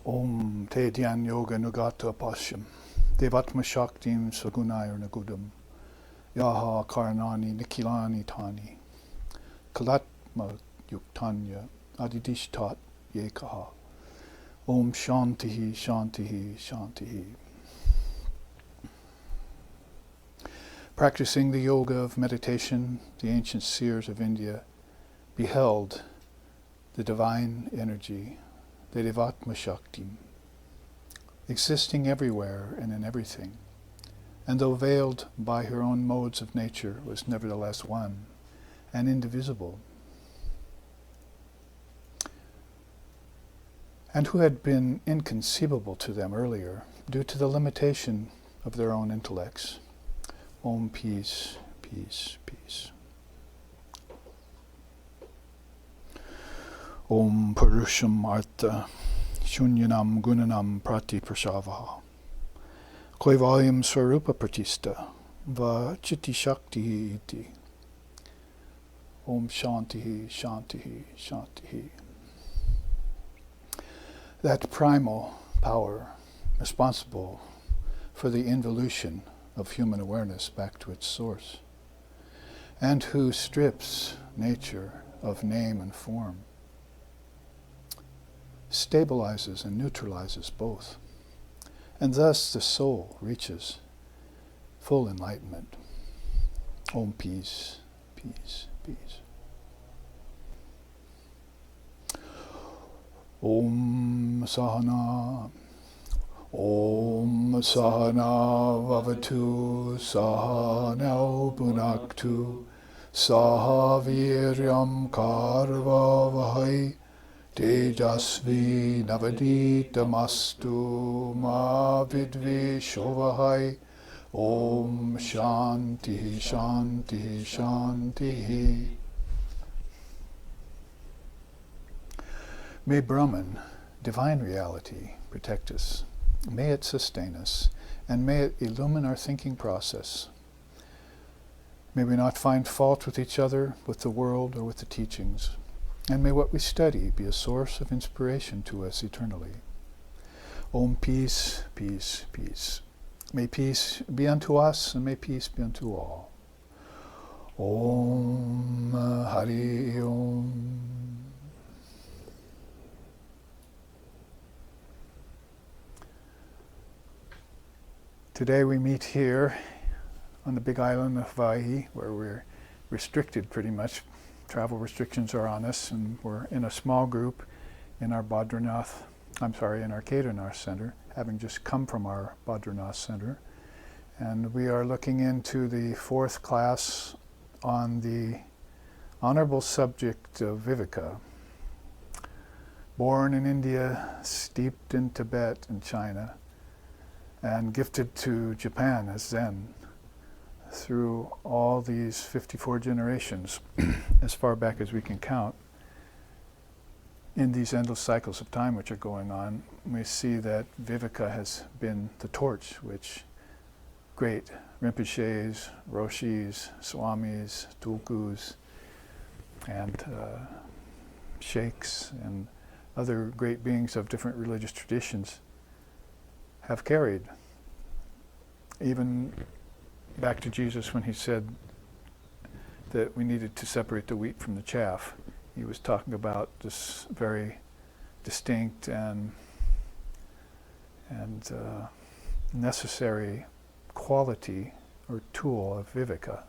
Om Te Dhyan Yoga Nugata Pashyam Devatma Shaktim Sagunayar Nagudam Yaha Karnani Nikilani Tani Kalatma Yuktanya Adidishtat Yekaha Om Shantihi Shantihi Shantihi. Practicing the yoga of meditation, the ancient seers of India beheld the divine energy, the Devatma Shakti, existing everywhere and in everything, and though veiled by her own modes of nature, was nevertheless one and indivisible, and who had been inconceivable to them earlier due to the limitation of their own intellects. Om peace, peace, peace. Om Purusham Artha Shunyanam Gunanam Prati Prashavaha Koivalyam Swarupa Pratista Va Chitti Shakti Iti. Om Shantihi, Shantihi, Shantihi. That primal power responsible for the involution of human awareness back to its source, and who strips nature of name and form, stabilizes and neutralizes both, and thus the soul reaches full enlightenment. Om peace, peace, peace. Om Sahana, Om Sahana Vavatu, Sahanau Bhunaktu, Sahaviryam Karva Vahai, Tejasvi Navaditamastu Ma Vidvi Shovahai. Om Shanti Shanti Shanti. May Brahman, divine reality, protect us. May it sustain us, and may it illumine our thinking process. May we not find fault with each other, with the world, or with the teachings. And may what we study be a source of inspiration to us eternally. Om peace, peace, peace. May peace be unto us, and may peace be unto all. Om Hari Om. Today we meet here on the big island of Hawaii, where we're restricted pretty much. Travel restrictions are on us, and we're in a small group in our Kedarnath Center, having just come from our Badranath Center. And we are looking into the fourth class on the honorable subject of Viveka. Born in India, steeped in Tibet and China, and gifted to Japan as Zen through all these 54 generations, as far back as we can count. In these endless cycles of time which are going on, we see that Viveka has been the torch which great Rinpoches, Roshis, Swamis, Tulkus, and sheikhs, and other great beings of different religious traditions have carried. Even back to Jesus, when he said that we needed to separate the wheat from the chaff, he was talking about this very distinct and necessary quality or tool of Viveka.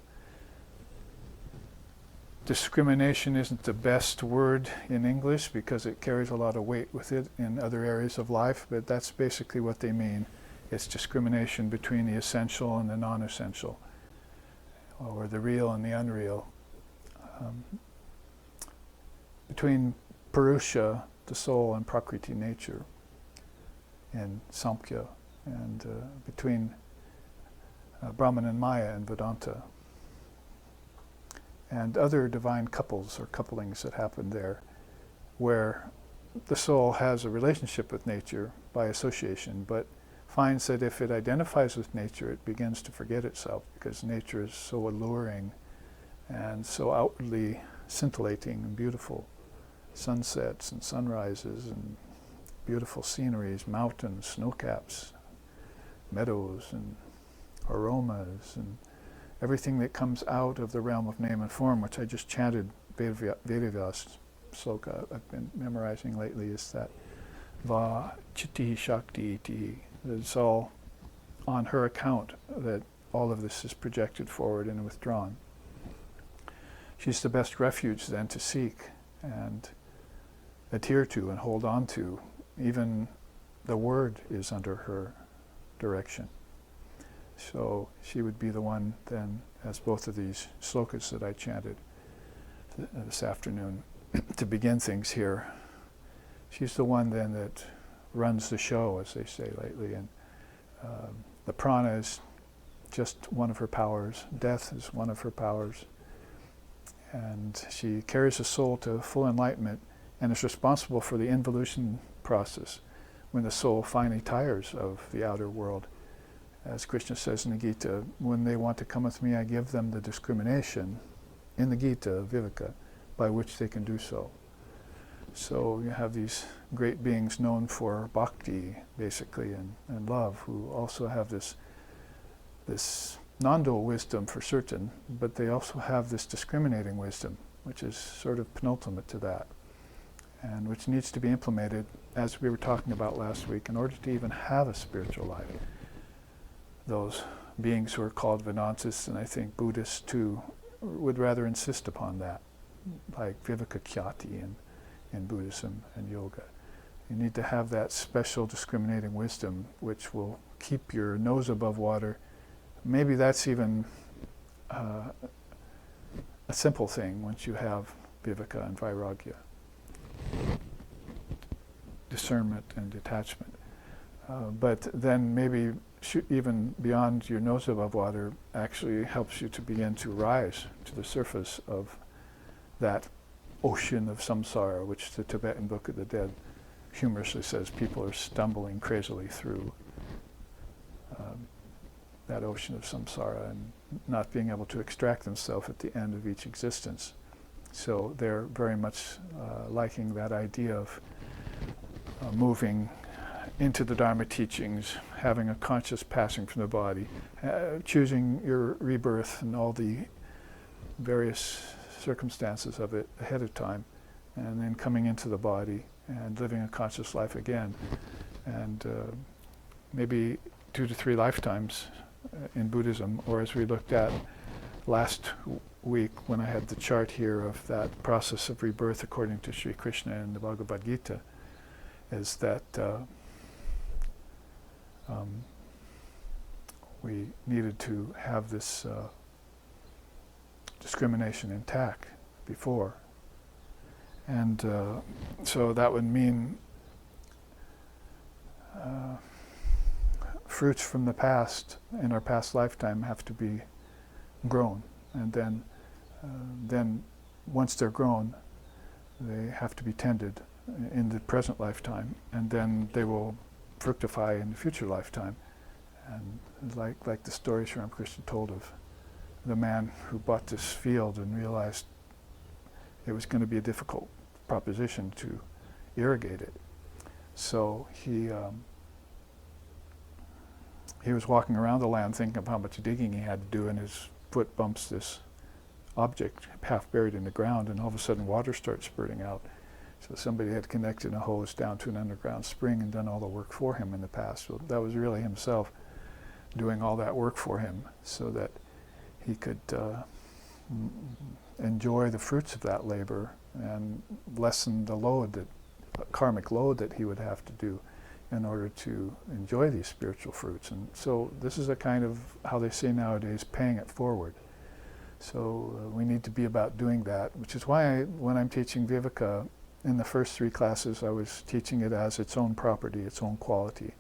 Discrimination isn't the best word in English because it carries a lot of weight with it in other areas of life, but that's basically what they mean. It's discrimination between the essential and the non-essential, or the real and the unreal. Between Purusha, the soul, and Prakriti, nature, and Samkhya, and between Brahman and Maya and Vedanta, and other divine couples or couplings that happen there, where the soul has a relationship with nature by association, but finds that if it identifies with nature, it begins to forget itself, because nature is so alluring and so outwardly scintillating and beautiful. Sunsets and sunrises and beautiful sceneries, mountains, snow-caps, meadows, and aromas, and everything that comes out of the realm of name and form, which I just chanted Vedivyas sloka I've been memorizing lately, is that Va Chitti Shakti Iti. It's all on her account that all of this is projected forward and withdrawn. She's the best refuge then to seek and adhere to and hold on to. Even the word is under her direction. So she would be the one then, as both of these slokas that I chanted this afternoon, to begin things here. She's the one then that runs the show, as they say lately, and the prana is just one of her powers. Death is one of her powers. And she carries the soul to full enlightenment and is responsible for the involution process when the soul finally tires of the outer world. As Krishna says in the Gita, when they want to come with me, I give them the discrimination in the Gita, Viveka, by which they can do so. So you have these great beings known for bhakti, basically, and love, who also have this non-dual wisdom for certain, but they also have this discriminating wisdom, which is sort of penultimate to that, and which needs to be implemented, as we were talking about last week, in order to even have a spiritual life. Those beings who are called Vedantists, and I think Buddhists too, would rather insist upon that, like Viveka Khyati in Buddhism and yoga. You need to have that special discriminating wisdom which will keep your nose above water. Maybe that's even a simple thing once you have Viveka and Vairagya, discernment and detachment. But then maybe even beyond your nose above water actually helps you to begin to rise to the surface of that ocean of samsara, which the Tibetan Book of the Dead humorously says people are stumbling crazily through that ocean of samsara and not being able to extract themselves at the end of each existence. So they're very much liking that idea of moving into the Dharma teachings, having a conscious passing from the body, choosing your rebirth and all the various circumstances of it ahead of time, and then coming into the body and living a conscious life again. And maybe 2 to 3 lifetimes in Buddhism, or as we looked at last week when I had the chart here of that process of rebirth according to Sri Krishna in the Bhagavad Gita, is that we needed to have this discrimination intact before. And so that would mean fruits from the past in our past lifetime have to be grown, and then once they're grown, they have to be tended in the present lifetime, and then they will fructify in the future lifetime. And like the story Sri Ramakrishna told of the man who bought this field and realized it was going to be a difficult proposition to irrigate it. So he was walking around the land thinking of how much digging he had to do, and his foot bumps this object half buried in the ground, and all of a sudden water starts spurting out. So somebody had connected a hose down to an underground spring and done all the work for him in the past. So that was really himself doing all that work for him so that he could enjoy the fruits of that labor and lessen the load, that karmic load that he would have to do in order to enjoy these spiritual fruits. And so this is a kind of, how they say nowadays, paying it forward. So we need to be about doing that, which is why when I'm teaching Viveka, in the first 3 classes I was teaching it as its own property, its own quality,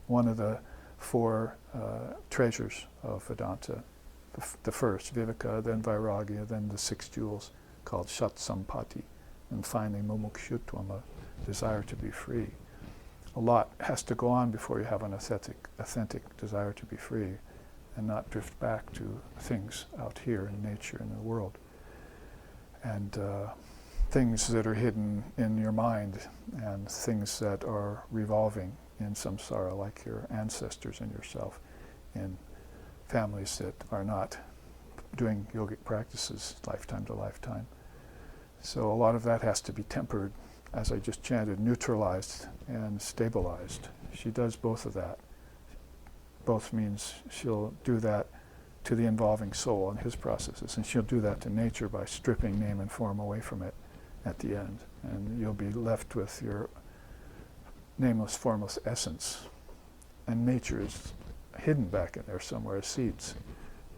one of the 4 treasures of Vedanta. The first, Viveka, then Vairagya, then the 6 jewels called Shat Sampati, and finally Mumukshutvam, a desire to be free. A lot has to go on before you have an authentic desire to be free and not drift back to things out here in nature, in the world. And things that are hidden in your mind and things that are revolving in samsara, like your ancestors and yourself, in families that are not doing yogic practices lifetime to lifetime. So a lot of that has to be tempered, as I just chanted, neutralized and stabilized. She does both of that. Both means she'll do that to the involving soul and his processes, and she'll do that to nature by stripping name and form away from it at the end, and you'll be left with your nameless, formless essence. And nature is hidden back in there somewhere as seeds,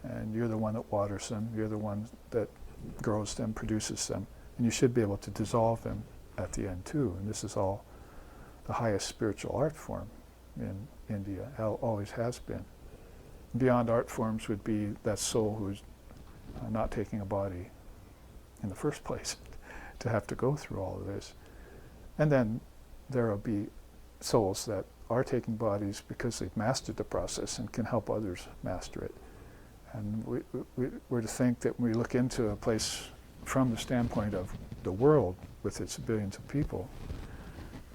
and you're the one that waters them, you're the one that grows them, produces them, and you should be able to dissolve them at the end too. And this is all the highest spiritual art form in India, always has been. Beyond art forms would be that soul who's not taking a body in the first place to have to go through all of this. And then there will be souls that are taking bodies because they've mastered the process and can help others master it. And we're to think that when we look into a place from the standpoint of the world with its billions of people,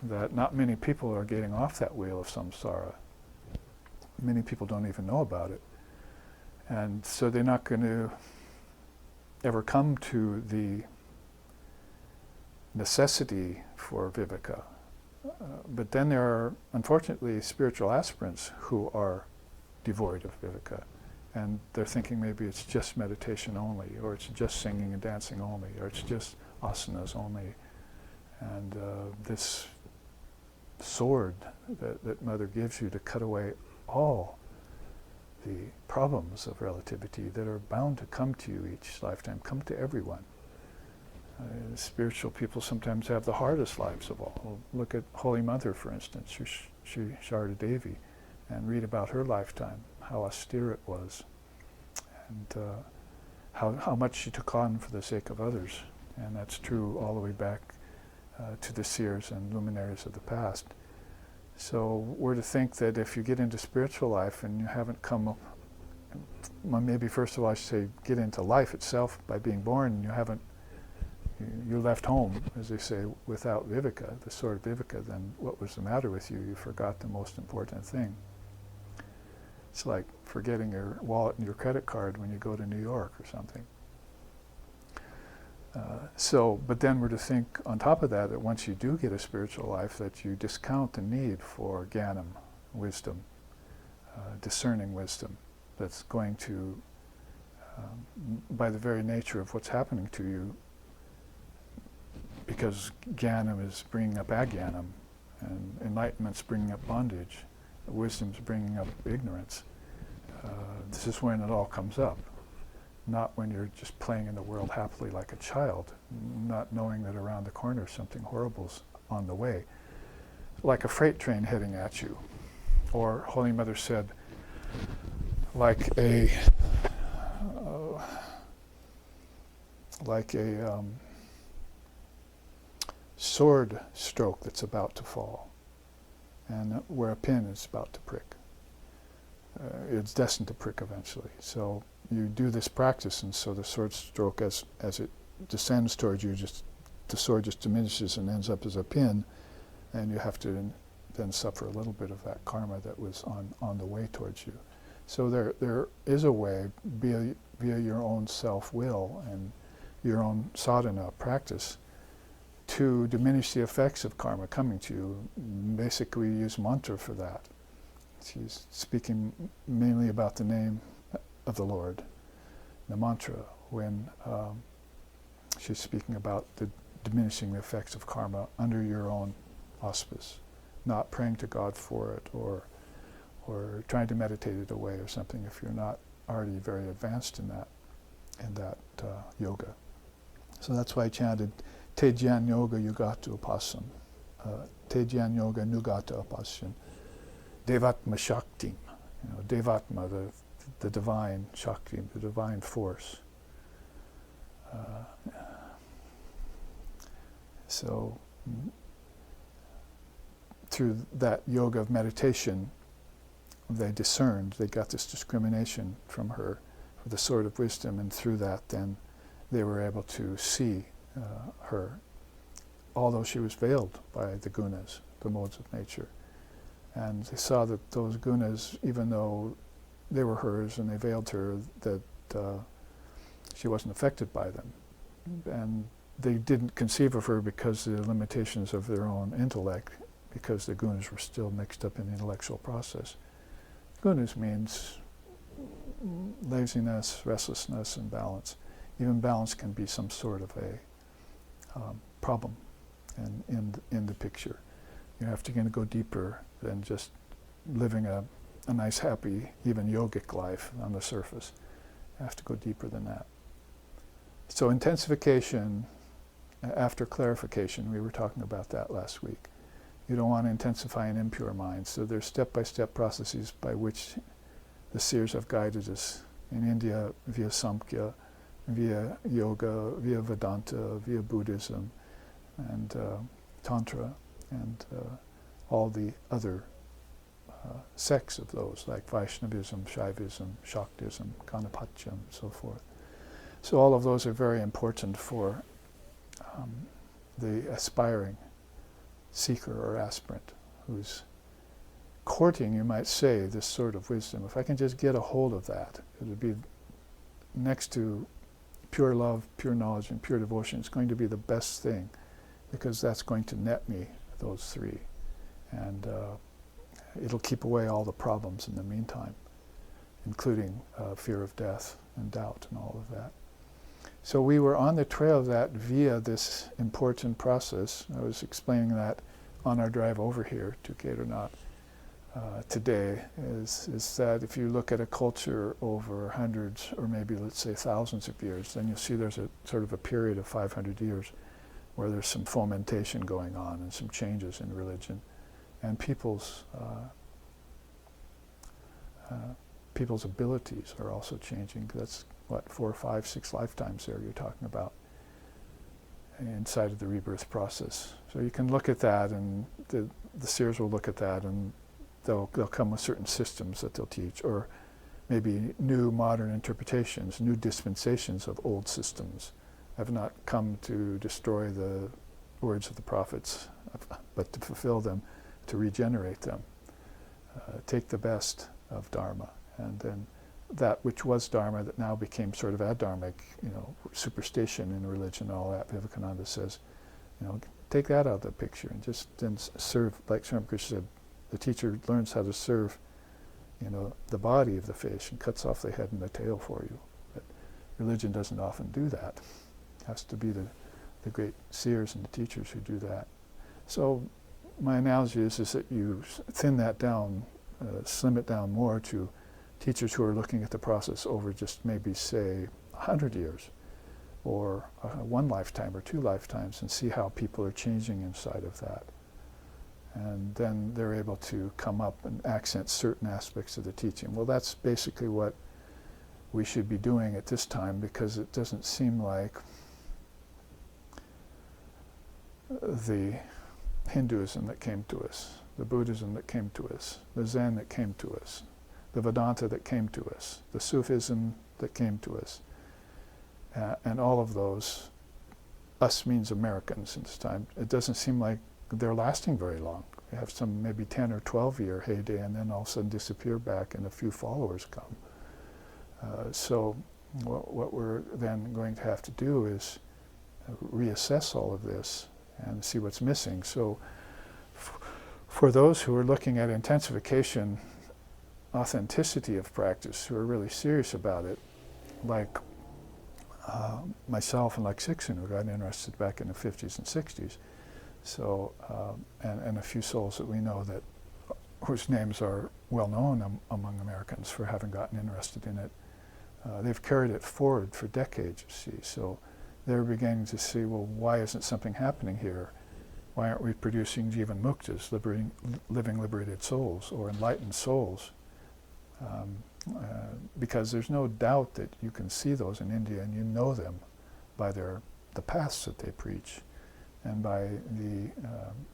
that not many people are getting off that wheel of samsara. Many people don't even know about it. And so they're not going to ever come to the necessity for Viveka. But then there are, unfortunately, spiritual aspirants who are devoid of Viveka. And they're thinking maybe it's just meditation only, or it's just singing and dancing only, or it's just asanas only. And this sword that Mother gives you to cut away all the problems of relativity that are bound to come to you each lifetime, come to everyone. Spiritual people sometimes have the hardest lives of all. Look at Holy Mother, for instance, Sri Sharda Devi, and read about her lifetime, how austere it was, and how much she took on for the sake of others. And that's true all the way back to the seers and luminaries of the past. So we're to think that if you get into spiritual life and you haven't come up, well, maybe first of all I should say get into life itself by being born, and you left home, as they say, without Viveka, the sword of Viveka, then what was the matter with you? You forgot the most important thing. It's like forgetting your wallet and your credit card when you go to New York or something. But then we're to think on top of that once you do get a spiritual life, that you discount the need for jnanam, wisdom, discerning wisdom, that's going to, by the very nature of what's happening to you, because jnanam is bringing up ajnanam, and enlightenment's bringing up bondage, wisdom's bringing up ignorance. This is when it all comes up. Not when you're just playing in the world happily like a child, not knowing that around the corner something horrible's on the way. Like a freight train heading at you. Or, Holy Mother said, like a sword stroke that's about to fall, and where a pin is about to prick. It's destined to prick eventually. So you do this practice, and so the sword stroke, as it descends towards you, the sword just diminishes and ends up as a pin, and you have to then suffer a little bit of that karma that was on the way towards you. So there is a way, via your own self-will and your own sadhana practice, to diminish the effects of karma coming to you. Basically, we use mantra for that. She's speaking mainly about the name of the Lord, the mantra, when she's speaking about the diminishing the effects of karma under your own auspice, not praying to God for it or trying to meditate it away or something if you're not already very advanced in that yoga. So that's why I chanted Te Jnana Yoga Yugata Upasam, Te Jnana Yoga Nugata Upasam, Devatma Shaktim, Devatma, the divine Shakti, the divine force. So through that yoga of meditation, they discerned, they got this discrimination from her for the sword of wisdom, and through that then they were able to see her although she was veiled by the gunas, the modes of nature. And they saw that those gunas, even though they were hers and they veiled her, that she wasn't affected by them. And they didn't conceive of her because of the limitations of their own intellect, because the gunas were still mixed up in the intellectual process. Gunas means laziness, restlessness, and balance. Even balance can be some sort of a problem in the picture. You have to go deeper than just living a nice, happy, even yogic life on the surface. You have to go deeper than that. So intensification after clarification, we were talking about that last week. You don't want to intensify an impure mind. So there's step-by-step processes by which the seers have guided us in India via Samkhya, via yoga, via Vedanta, via Buddhism, and Tantra, and all the other sects of those, like Vaishnavism, Shaivism, Shaktism, Ganapachyam, and so forth. So all of those are very important for the aspiring seeker or aspirant who's courting, you might say, this sort of wisdom. If I can just get a hold of that, it would be next to pure love, pure knowledge, and pure devotion. It's going to be the best thing, because that's going to net me those three. And it'll keep away all the problems in the meantime, including fear of death and doubt and all of that. So we were on the trail of that via this important process. I was explaining that on our drive over here to Kedarnath today, is that if you look at a culture over hundreds or maybe let's say thousands of years, then you'll see there's a sort of a period of 500 years where there's some fomentation going on and some changes in religion. And people's abilities are also changing. That's what, 4, 5, 6 lifetimes there you're talking about inside of the rebirth process. So you can look at that, and the seers will look at that, and they'll come with certain systems that they'll teach, or maybe new modern interpretations, new dispensations of old systems. Have not come to destroy the words of the prophets, but to fulfill them, to regenerate them. Take the best of Dharma, and then that which was Dharma that now became sort of adharmic, superstition in religion and all that, Vivekananda says, take that out of the picture and just then serve, like Sri Ramakrishna said, the teacher learns how to serve, the body of the fish and cuts off the head and the tail for you. But religion doesn't often do that. It has to be the great seers and the teachers who do that. So my analogy is that you thin that down, slim it down more to teachers who are looking at the process over just maybe, say, 100 years, or 1 lifetime or 2 lifetimes, and see how people are changing inside of that. And then they're able to come up and accent certain aspects of the teaching. Well, that's basically what we should be doing at this time, because it doesn't seem like the Hinduism that came to us, the Buddhism that came to us, the Zen that came to us, the Vedanta that came to us, the Sufism that came to us, and all of those, us means Americans in this time, it doesn't seem like they're lasting very long. They have some maybe 10 or 12 year heyday, and then all of a sudden disappear back and a few followers come. So what we're then going to have to do is reassess all of this and see what's missing. So for those who are looking at intensification, authenticity of practice, who are really serious about it, like myself and like Sixon, who got interested back in the 50s and 60s, so and a few souls that we know that whose names are well known among Americans for having gotten interested in it. They've carried it forward for decades, you see. So they're beginning to see, well, why isn't something happening here? Why aren't we producing Jivan Muktas, living liberated souls, or enlightened souls? Because there's no doubt that you can see those in India, and you know them by the paths that they preach, and by the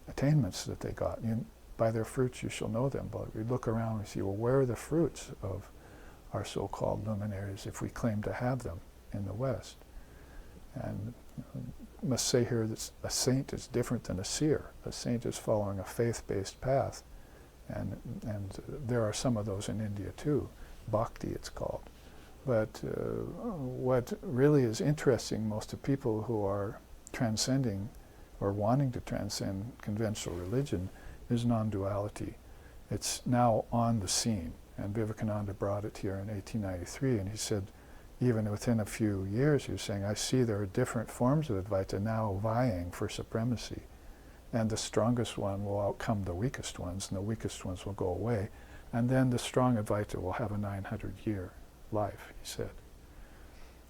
attainments that they got. By their fruits you shall know them. But we look around and see, well, where are the fruits of our so-called luminaries if we claim to have them in the West? And must say here that a saint is different than a seer. A saint is following a faith-based path, and there are some of those in India too. Bhakti, it's called. But what really is interesting most to people who are transcending or wanting to transcend conventional religion is non-duality. It's now on the scene, and Vivekananda brought it here in 1893, and he said, even within a few years, he was saying, I see there are different forms of Advaita now vying for supremacy, and the strongest one will outcome the weakest ones, and the weakest ones will go away, and then the strong Advaita will have a 900-year life, he said.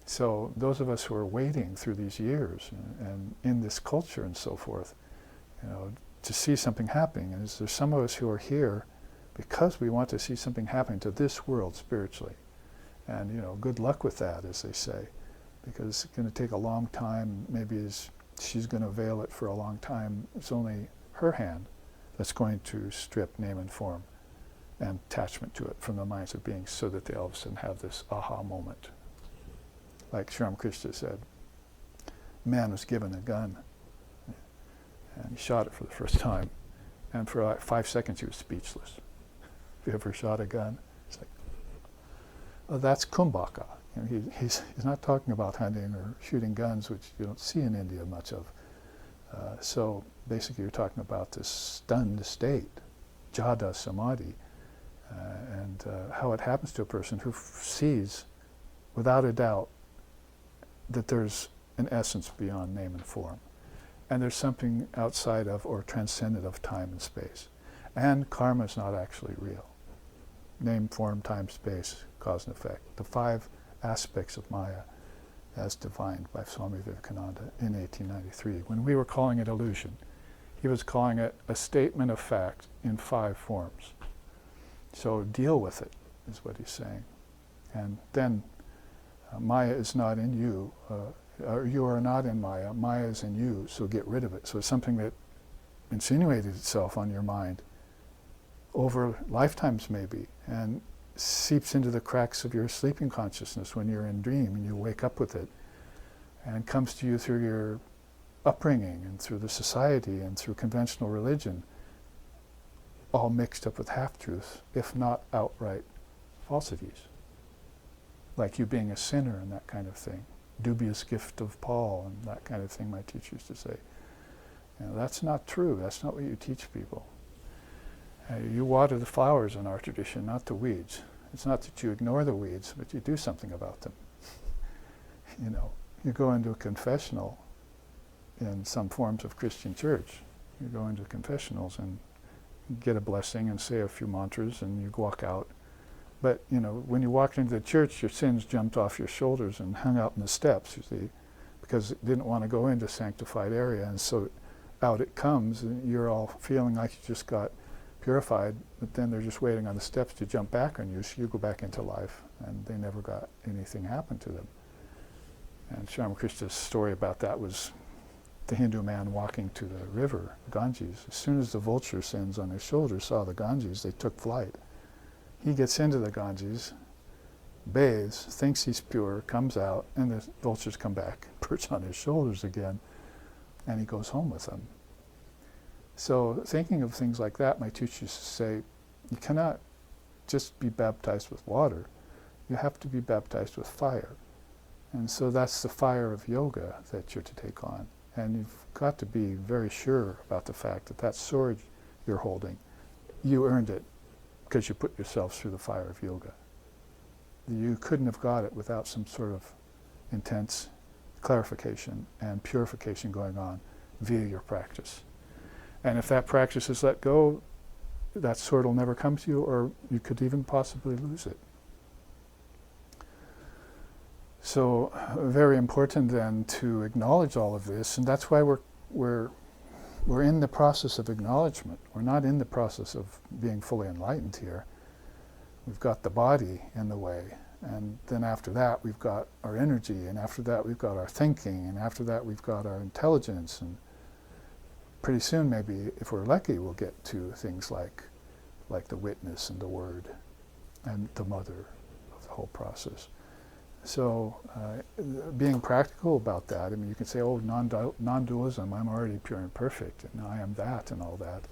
So those of us who are waiting through these years and in this culture and so forth, to see something happening, and there's some of us who are here because we want to see something happening to this world spiritually. And good luck with that, as they say, because it's going to take a long time. Maybe she's going to veil it for a long time. It's only her hand that's going to strip name and form and attachment to it from the minds of beings, so that they all of a sudden have this aha moment. Like Sri Ramakrishna said, man was given a gun, and he shot it for the first time, and for like 5 seconds he was speechless. Have you ever shot a gun? It's like, oh, that's kumbhaka. He's not talking about hunting or shooting guns, which you don't see in India much of. So basically you're talking about this stunned state, jada samadhi, and how it happens to a person who sees, without a doubt, that there's an essence beyond name and form. And there's something outside of or transcendent of time and space. And karma is not actually real. Name, form, time, space, cause and effect. The 5 aspects of Maya as defined by Swami Vivekananda in 1893. When we were calling it illusion, he was calling it a statement of fact in 5 forms. So deal with it, is what he's saying. And then Maya is not in you, or you are not in Maya. Maya is in you, so get rid of it. So it's something that insinuated itself on your mind over lifetimes maybe, and seeps into the cracks of your sleeping consciousness when you're in dream, and you wake up with it, and comes to you through your upbringing and through the society and through conventional religion, all mixed up with half-truths, if not outright falsities. Like you being a sinner and that kind of thing. Dubious gift of Paul and that kind of thing my teacher used to say. That's not true. That's not what you teach people. You water the flowers in our tradition, not the weeds. It's not that you ignore the weeds, but you do something about them. You go into a confessional in some forms of Christian church. You go into confessionals and get a blessing and say a few mantras and you walk out. But, when you walked into the church, your sins jumped off your shoulders and hung out in the steps, you see, because it didn't want to go into sanctified area. And so out it comes, and you're all feeling like you just got purified, but then they're just waiting on the steps to jump back on you, so you go back into life, and they never got anything happen to them. And Sri Ramakrishna's story about that was the Hindu man walking to the river, Ganges. As soon as the vulture sins on his shoulders saw the Ganges, they took flight. He gets into the Ganges, bathes, thinks he's pure, comes out, and the vultures come back, perch on his shoulders again, and he goes home with them. So thinking of things like that, my teacher used to say, you cannot just be baptized with water. You have to be baptized with fire. And so that's the fire of yoga that you're to take on. And you've got to be very sure about the fact that that sword you're holding, you earned it because you put yourself through the fire of yoga. You couldn't have got it without some sort of intense clarification and purification going on via your practice. And if that practice is let go, that sword will never come to you, or you could even possibly lose it. So very important then to acknowledge all of this, and that's why we're in the process of acknowledgement. We're not in the process of being fully enlightened here. We've got the body in the way, and then after that we've got our energy, and after that we've got our thinking, and after that we've got our intelligence, and pretty soon maybe, if we're lucky, we'll get to things like the witness and the word and the mother of the whole process. So being practical about that, I mean, you can say, oh, non-dualism, I'm already pure and perfect, and I am that and all that,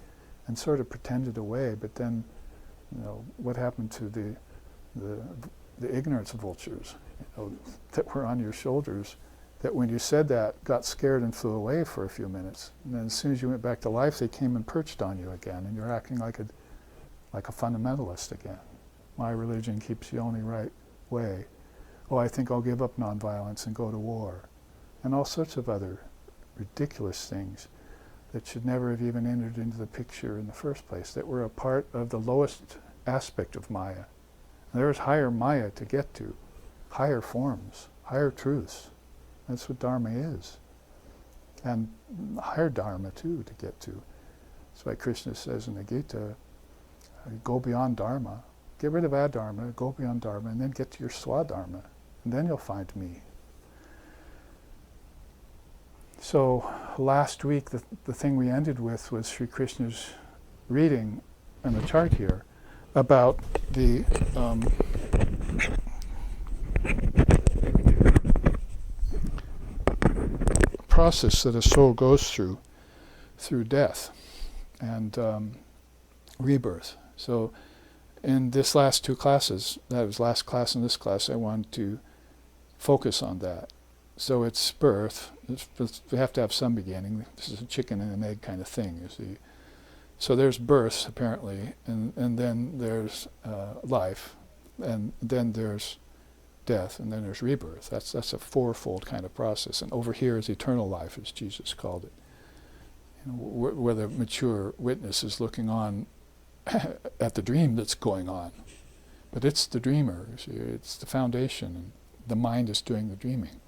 and sort of pretend it away, but then, what happened to the ignorance vultures, that were on your shoulders, that when you said that, got scared and flew away for a few minutes, and then as soon as you went back to life, they came and perched on you again, and you're acting like a fundamentalist again. My religion keeps the only right way. Oh, I think I'll give up nonviolence and go to war. And all sorts of other ridiculous things that should never have even entered into the picture in the first place, that were a part of the lowest aspect of Maya. And there's higher Maya to get to, higher forms, higher truths. That's what Dharma is. And higher Dharma, too, to get to. That's why Krishna says in the Gita, go beyond Dharma. Get rid of Adharma, go beyond Dharma, and then get to your Swadharma. And then you'll find me. So last week, the thing we ended with was Sri Krishna's reading on the chart here about the process that a soul goes through death and rebirth. So in this last two classes, that was last class and this class, I wanted to focus on that. So it's birth. We have to have some beginning. This is a chicken and an egg kind of thing, you see. So there's birth, apparently, and then there's life, and then there's death, and then there's rebirth. That's a fourfold kind of process. And over here is eternal life, as Jesus called it. Where the mature witness is looking on at the dream that's going on. But it's the dreamer, you see, it's the foundation, and the mind is doing the dreaming.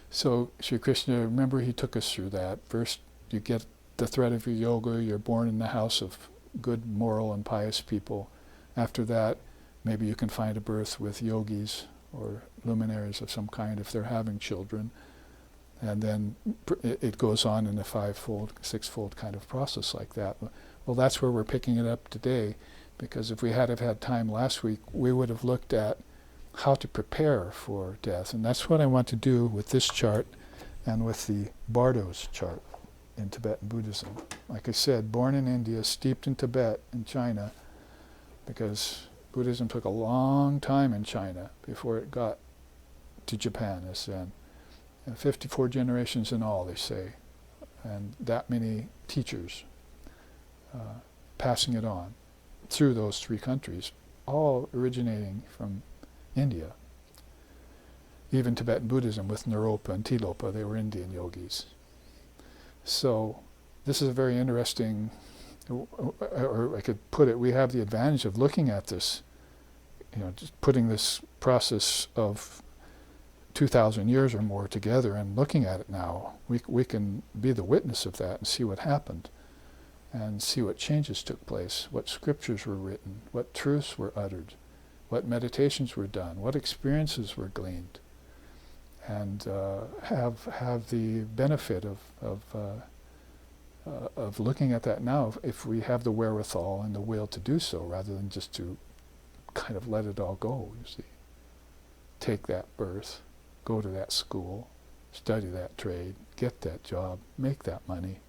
So Sri Krishna, remember, he took us through that. First, you get the thread of your yoga, you're born in the house of good, moral, and pious people. After that, maybe you can find a birth with yogis or luminaries of some kind if they're having children. And then it goes on in a fivefold, sixfold kind of process like that. Well, that's where we're picking it up today, because if we had have had time last week, we would have looked at how to prepare for death. And that's what I want to do with this chart and with the Bardo's chart in Tibetan Buddhism. Like I said, born in India, steeped in Tibet and China, because Buddhism took a long time in China before it got to Japan as then. 54 generations in all, they say, and that many teachers passing it on through those three countries, all originating from India. Even Tibetan Buddhism with Naropa and Tilopa, they were Indian yogis. So this is a very interesting, or I could put it, we have the advantage of looking at this, just putting this process of 2,000 years or more together and looking at it now. We can be the witness of that and see what happened and see what changes took place, what scriptures were written, what truths were uttered, what meditations were done, what experiences were gleaned, and have the benefit of looking at that now if we have the wherewithal and the will to do so, rather than just to kind of let it all go, you see. Take that birth, go to that school, study that trade, get that job, make that money,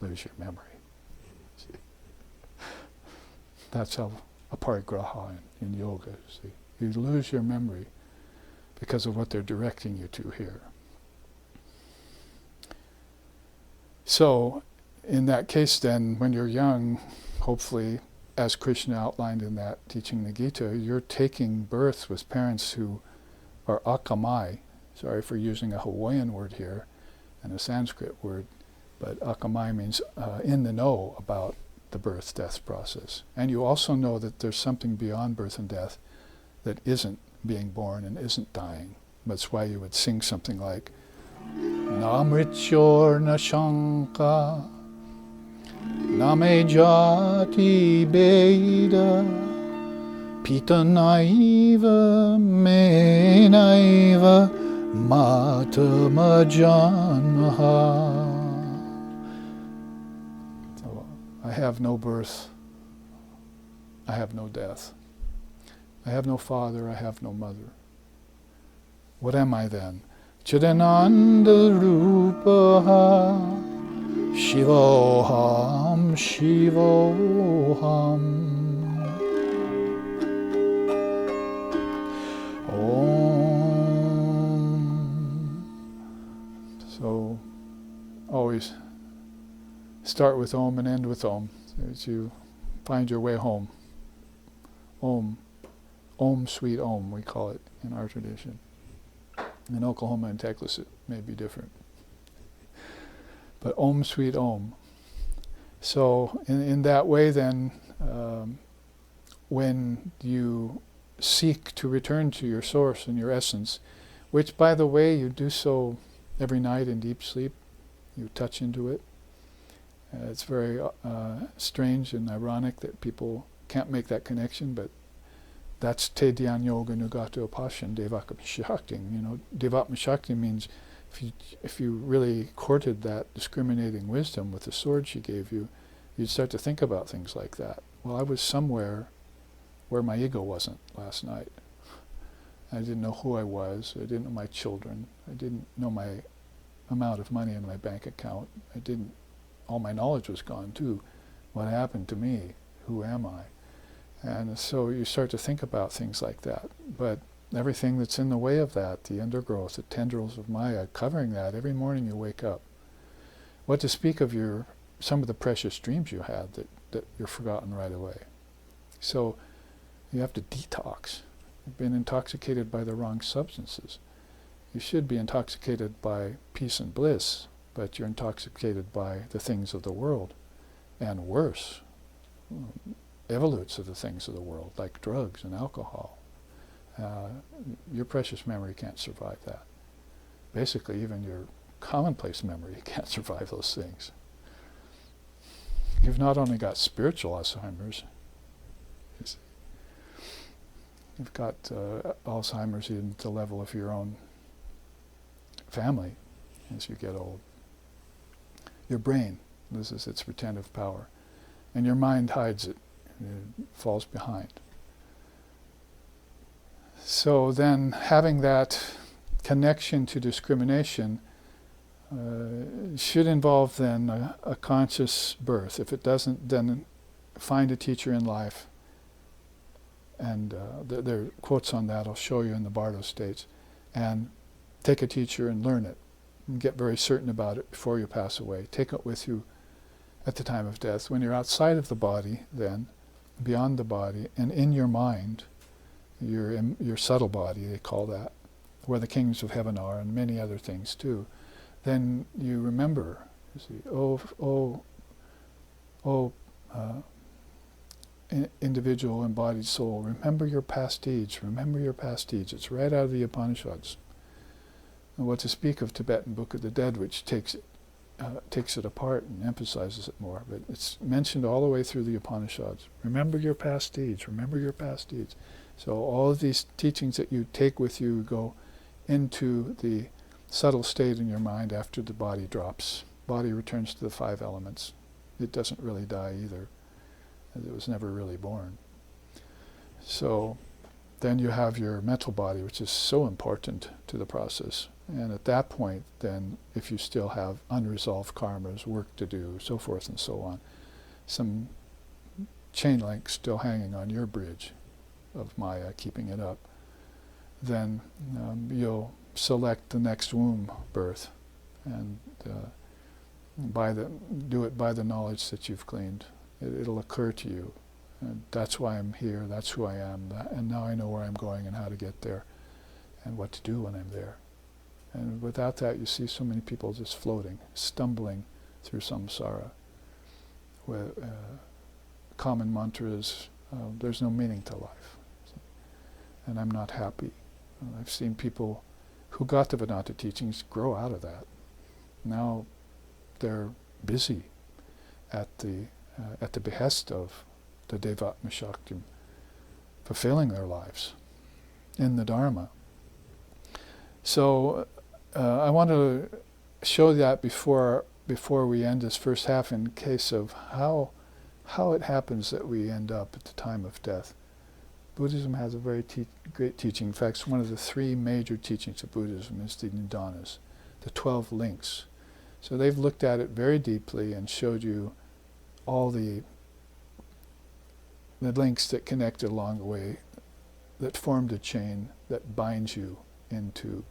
lose your memory. See? That's how aparigraha in yoga, see. You lose your memory because of what they're directing you to here. So, in that case then, when you're young, hopefully, as Krishna outlined in that teaching the Gita, you're taking birth with parents who are akamai. Sorry for using a Hawaiian word here and a Sanskrit word, but akamai means in the know about the birth-death process. And you also know that there's something beyond birth and death that isn't being born and isn't dying. That's why you would sing something like, Na mrityor na shanka, na me jati beda, pita naiva me naiva mata majanmaha. So I have no birth, I have no death. I have no father, I have no mother. What am I then? Chidananda Rupaha Shivoham Shivoham Om. So always start with Om and end with Om as you find your way home. Om. Om, sweet Om, we call it in our tradition. In Oklahoma and Texas it may be different. But Om, sweet Om. So in that way then, when you seek to return to your source and your essence, which by the way you do so every night in deep sleep, you touch into it. It's very strange and ironic that people can't make that connection, but that's Te Dhyan Yoga Nugato Pashan Devakam Shakti. You know, Devakam Shakti means if you really courted that discriminating wisdom with the sword she gave you, you'd start to think about things like that. Well, I was somewhere where my ego wasn't last night. I didn't know who I was. I didn't know my children. I didn't know my amount of money in my bank account. All my knowledge was gone too. What happened to me? Who am I? And so you start to think about things like that. But everything that's in the way of that, the undergrowth, the tendrils of Maya, covering that, every morning you wake up. What to speak of some of the precious dreams you had that you're forgotten right away. So you have to detox. You've been intoxicated by the wrong substances. You should be intoxicated by peace and bliss, but you're intoxicated by the things of the world, and worse, evolutes of the things of the world, like drugs and alcohol. Your precious memory can't survive that. Basically, even your commonplace memory can't survive those things. You've not only got spiritual Alzheimer's, you've got Alzheimer's in the level of your own family as you get old. Your brain loses its retentive power, and your mind hides it. It falls behind. So then having that connection to discrimination should involve then a conscious birth. If it doesn't, then find a teacher in life. And there are quotes on that I'll show you in the Bardo states. And take a teacher and learn it. And get very certain about it before you pass away. Take it with you at the time of death. When you're outside of the body, then, beyond the body, and in your mind, your subtle body, they call that, where the kings of heaven are, and many other things too, then you remember, you see, individual embodied soul, remember your past deeds, remember your past deeds. It's right out of the Upanishads. And what to speak of Tibetan Book of the Dead, which takes it apart and emphasizes it more, but it's mentioned all the way through the Upanishads. Remember your past deeds, remember your past deeds. So all of these teachings that you take with you go into the subtle state in your mind after the body drops. Body returns to the 5 elements. It doesn't really die either. It was never really born. So then you have your mental body, which is so important to the process. And at that point, then, if you still have unresolved karmas, work to do, so forth and so on, some chain link still hanging on your bridge of Maya, keeping it up, then you'll select the next womb birth and do it by the knowledge that you've gleaned. It'll occur to you. And that's why I'm here, that's who I am, and now I know where I'm going and how to get there and what to do when I'm there. And without that, you see so many people just floating, stumbling through samsara. Where common mantra is, there's no meaning to life. And I'm not happy. I've seen people who got the Vedanta teachings grow out of that. Now they're busy at the behest of the Devatma Shakti, fulfilling their lives in the Dharma. So I want to show that before we end this first half, in case of how it happens that we end up at the time of death Buddhism has a very great teaching. In fact, one of the three major teachings of Buddhism is the nidanas, the 12 links. So they've looked at it very deeply and showed you all the links that connect along the way, that formed a chain that binds you into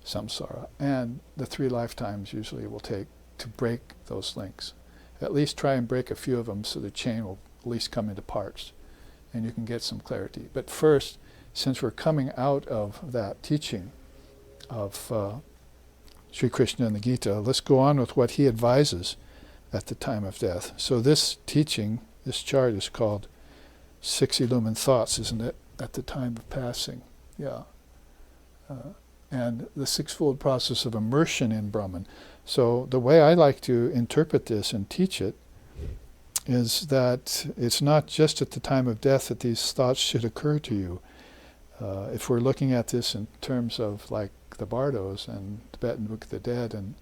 samsara. And the 3 lifetimes usually it will take to break those links. At least try and break a few of them so the chain will at least come into parts and you can get some clarity. But first, since we're coming out of that teaching of Sri Krishna in the Gita, let's go on with what he advises at the time of death. So this teaching, this chart is called 6 Illumined Thoughts, isn't it? At the time of passing. Yeah. And the 6-fold process of immersion in Brahman. So the way I like to interpret this and teach it is that it's not just at the time of death that these thoughts should occur to you. If we're looking at this in terms of like the Bardos and Tibetan Book of the Dead and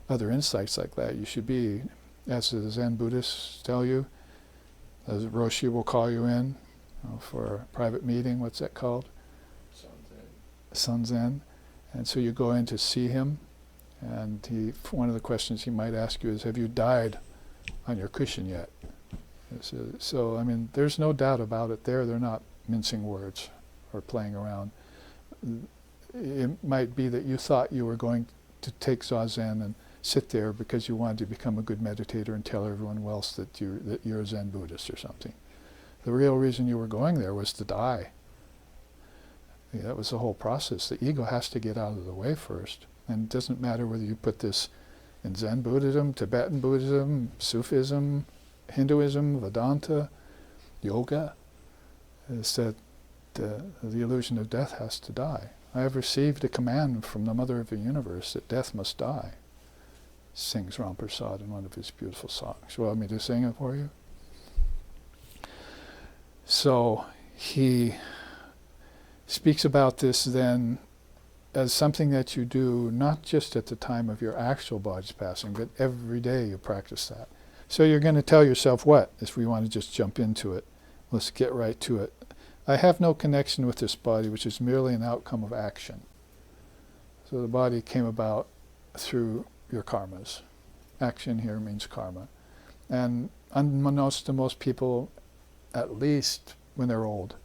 other insights like that, you should be, as the Zen Buddhists tell you, as Roshi will call you in for a private meeting. What's that called? Sanzen. And so you go in to see him, and one of the questions he might ask you is, have you died on your cushion yet? So, I mean, there's no doubt about it there. They're not mincing words or playing around. It might be that you thought you were going to take Zazen and sit there because you wanted to become a good meditator and tell everyone else that you're a Zen Buddhist or something. The real reason you were going there was to die. Yeah, that was the whole process. The ego has to get out of the way first. And it doesn't matter whether you put this in Zen Buddhism, Tibetan Buddhism, Sufism, Hinduism, Vedanta, yoga, is that the illusion of death has to die. I have received a command from the Mother of the Universe that death must die, sings Ram Prasad in one of his beautiful songs. You want me to sing it for you? So he speaks about this then as something that you do not just at the time of your actual body's passing, but every day you practice that. So you're going to tell yourself what, if we want to just jump into it. Let's get right to it. I have no connection with this body, which is merely an outcome of action. So the body came about through your karmas. Action here means karma. And unbeknownst to most people, at least when they're old,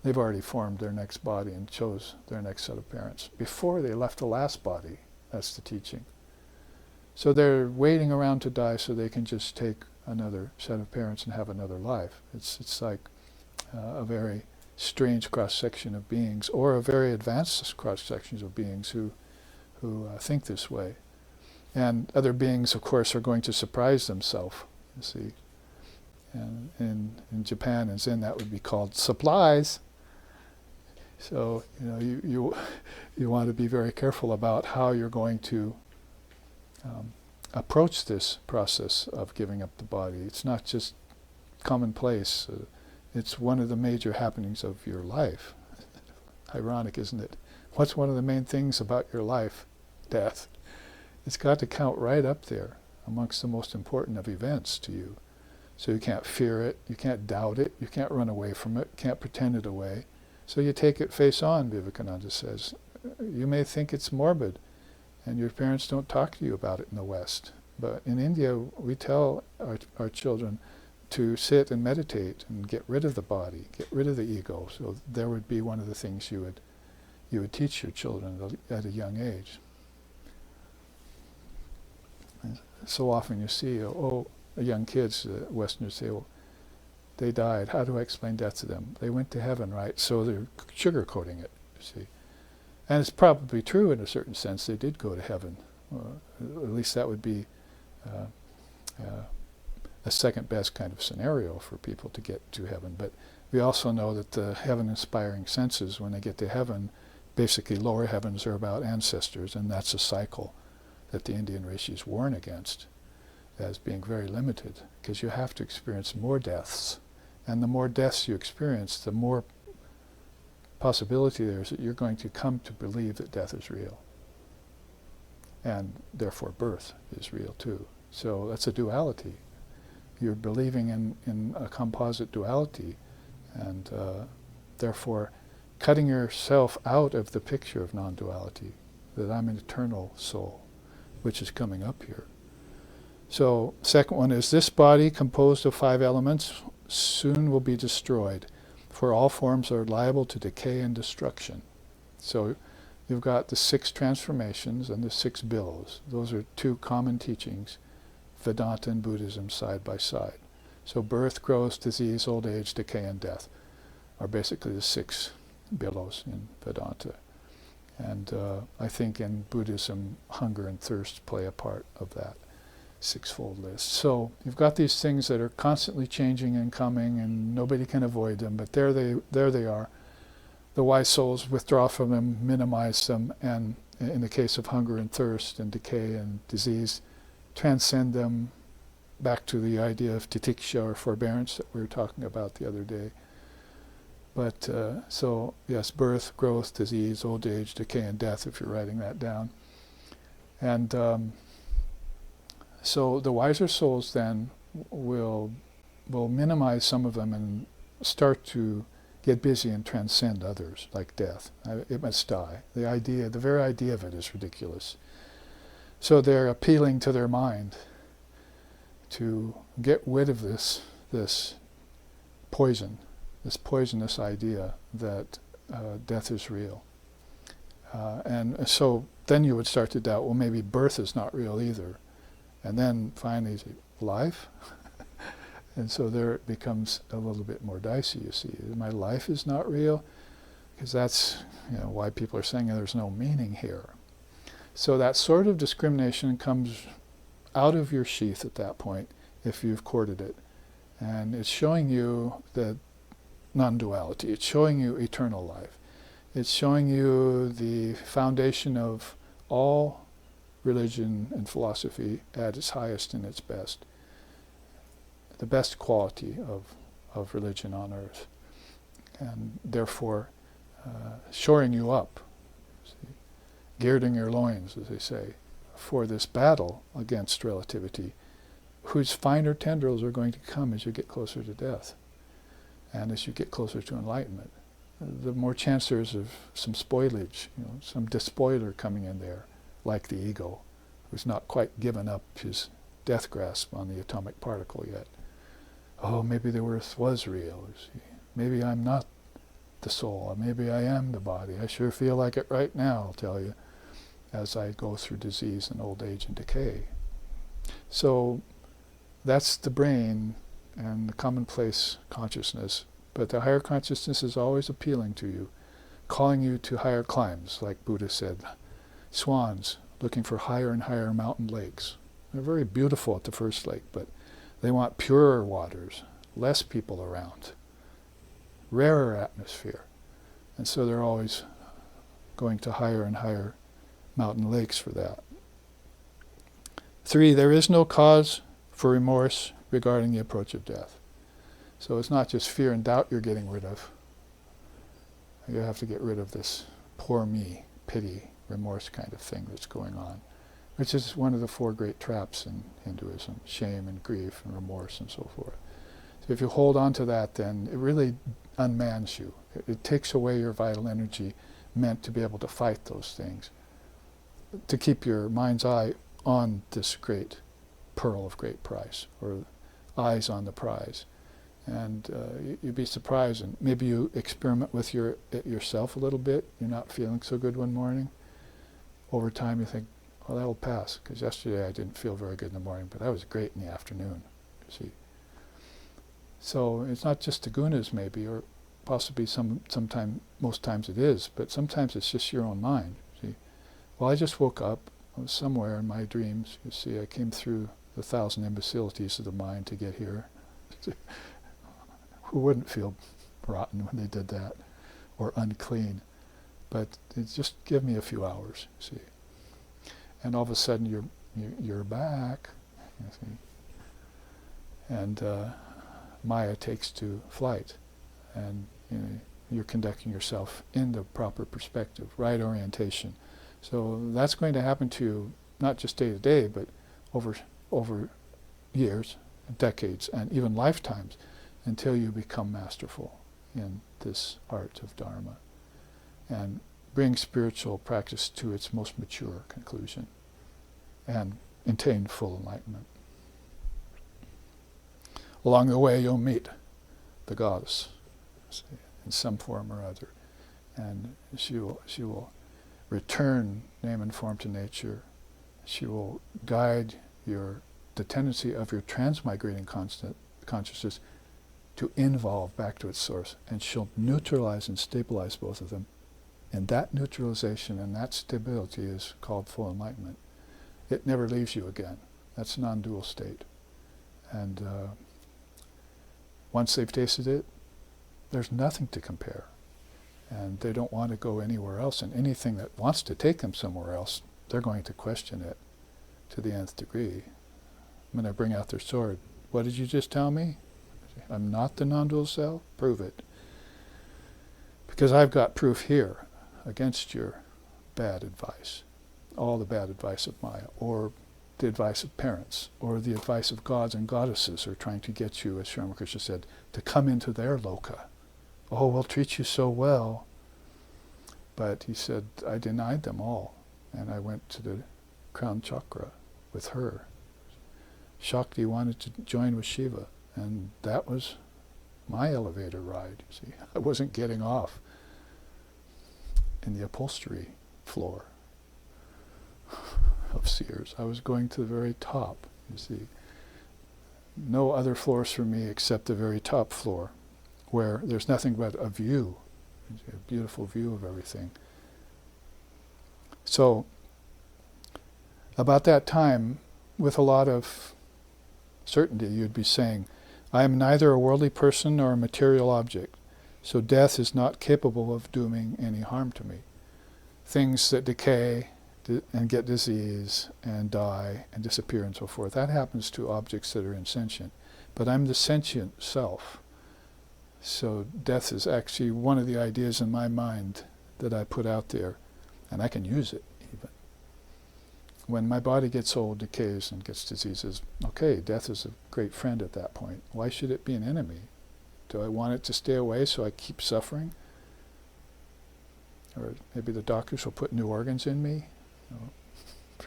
they've already formed their next body and chose their next set of parents before they left the last body. That's the teaching. So they're waiting around to die so they can just take another set of parents and have another life. It's like a very strange cross-section of beings, or a very advanced cross-sections of beings who think this way. And other beings, of course, are going to surprise themselves, you see. And in Japan and Zen, that would be called supplies. So, you want to be very careful about how you're going to approach this process of giving up the body. It's not just commonplace. It's one of the major happenings of your life. Ironic, isn't it? What's one of the main things about your life? Death. It's got to count right up there amongst the most important of events to you. So you can't fear it, you can't doubt it, you can't run away from it, can't pretend it away. So you take it face on, Vivekananda says. You may think it's morbid, and your parents don't talk to you about it in the West. But in India, we tell our children to sit and meditate and get rid of the body, get rid of the ego. So there would be one of the things you would teach your children at a young age. And so often you see, young kids, Westerners say, well, they died. How do I explain death to them? They went to heaven, right? So they're sugarcoating it, you see. And it's probably true in a certain sense. They did go to heaven. At least that would be a second best kind of scenario for people to get to heaven. But we also know that the heaven-inspiring senses, when they get to heaven, basically lower heavens are about ancestors, and that's a cycle that the Indian rishis warn against as being very limited, because you have to experience more deaths. And the more deaths you experience, the more possibility there is that you're going to come to believe that death is real. And therefore birth is real too. So that's a duality. You're believing in a composite duality, And therefore, cutting yourself out of the picture of non-duality, that I'm an eternal soul, which is coming up here. So, second one is, this body, composed of 5 elements, soon will be destroyed, for all forms are liable to decay and destruction. So, you've got the 6 transformations and the 6 billows. Those are 2 common teachings, Vedanta and Buddhism, side by side. So birth, growth, disease, old age, decay, and death are basically the 6 billows in Vedanta. And I think in Buddhism, hunger and thirst play a part of that 6-fold list. So you've got these things that are constantly changing and coming, and nobody can avoid them, but there they are. The wise souls withdraw from them, minimize them, and in the case of hunger and thirst and decay and disease, transcend them back to the idea of titiksha, or forbearance, that we were talking about the other day. But so yes, birth, growth, disease, old age, decay, and death, if you're writing that down. And so the wiser souls then will minimize some of them and start to get busy and transcend others, like death. It must die. The very idea of it is ridiculous. So they're appealing to their mind to get rid of this poison, this poisonous idea that death is real. And so then you would start to doubt, well, maybe birth is not real either. And then finally, life? And so there it becomes a little bit more dicey, you see. My life is not real? Because that's why people are saying there's no meaning here. So that sort of discrimination comes out of your sheath at that point, if you've courted it. And it's showing you the non-duality. It's showing you eternal life. It's showing you the foundation of all religion and philosophy at its highest and its best. The best quality of religion on earth. And therefore, shoring you up, see, girding your loins, as they say, for this battle against relativity, whose finer tendrils are going to come as you get closer to death and as you get closer to enlightenment. The more chance there is of some spoilage, some despoiler coming in there, like the ego, who's not quite given up his death grasp on the atomic particle yet. Oh, maybe the earth was real. See. Maybe I'm not the soul. Maybe I am the body. I sure feel like it right now, I'll tell you, as I go through disease and old age and decay. So that's the brain and the commonplace consciousness. But the higher consciousness is always appealing to you, calling you to higher climbs, like Buddha said. Swans looking for higher and higher mountain lakes. They're very beautiful at the first lake, but they want purer waters, less people around, rarer atmosphere. And so they're always going to higher and higher mountain lakes for that. 3, there is no cause for remorse regarding the approach of death. So it's not just fear and doubt you're getting rid of. You have to get rid of this poor me, pity, remorse kind of thing that's going on, which is one of the 4 great traps in Hinduism: shame and grief and remorse and so forth. So if you hold on to that, then it really unmans you. It takes away your vital energy meant to be able to fight those things, to keep your mind's eye on this great pearl of great price, or eyes on the prize. And you'd be surprised, and maybe you experiment with yourself a little bit. You're not feeling so good one morning. Over time you think, well, that'll pass, because yesterday I didn't feel very good in the morning, but I was great in the afternoon, you see. So it's not just the gunas maybe, or possibly most times it is, but sometimes it's just your own mind, see. Well, I just woke up, I was somewhere in my dreams, you see, I came through the 1,000 imbecilities of the mind to get here. Who wouldn't feel rotten when they did that, or unclean? But just give me a few hours, see. And all of a sudden you're back, you see. And Maya takes to flight, and you're conducting yourself in the proper perspective, right orientation. So that's going to happen to you not just day to day, but over years, decades, and even lifetimes, until you become masterful in this art of Dharma and bring spiritual practice to its most mature conclusion and attain full enlightenment. Along the way, you'll meet the goddess in some form or other, and she will return name and form to nature. She will guide the tendency of your transmigrating consciousness to involve back to its source, and she'll neutralize and stabilize both of them. And that neutralization and that stability is called full enlightenment. It never leaves you again. That's a non-dual state. And once they've tasted it, there's nothing to compare. And they don't want to go anywhere else. And anything that wants to take them somewhere else, they're going to question it to the nth degree. When they bring out their sword, what did you just tell me? I'm not the non-dual self? Prove it. Because I've got proof here against your bad advice. All the bad advice of Maya, or the advice of parents, or the advice of gods and goddesses who are trying to get you, as Sri Ramakrishna said, to come into their loka. Oh, we'll treat you so well. But he said, I denied them all. And I went to the crown chakra with her. Shakti wanted to join with Shiva. And that was my elevator ride, you see. I wasn't getting off in the upholstery floor of Sears. I was going to the very top, you see. No other floors for me except the very top floor, where there's nothing but a view, a beautiful view of everything. So, about that time, with a lot of certainty, you'd be saying, I am neither a worldly person nor a material object, so death is not capable of doing any harm to me. Things that decay and get disease and die and disappear and so forth, that happens to objects that are insentient. But I'm the sentient self. So death is actually one of the ideas in my mind that I put out there, and I can use it even. When my body gets old, decays, and gets diseases, okay, death is a great friend at that point. Why should it be an enemy? Do I want it to stay away so I keep suffering? Or maybe the doctors will put new organs in me.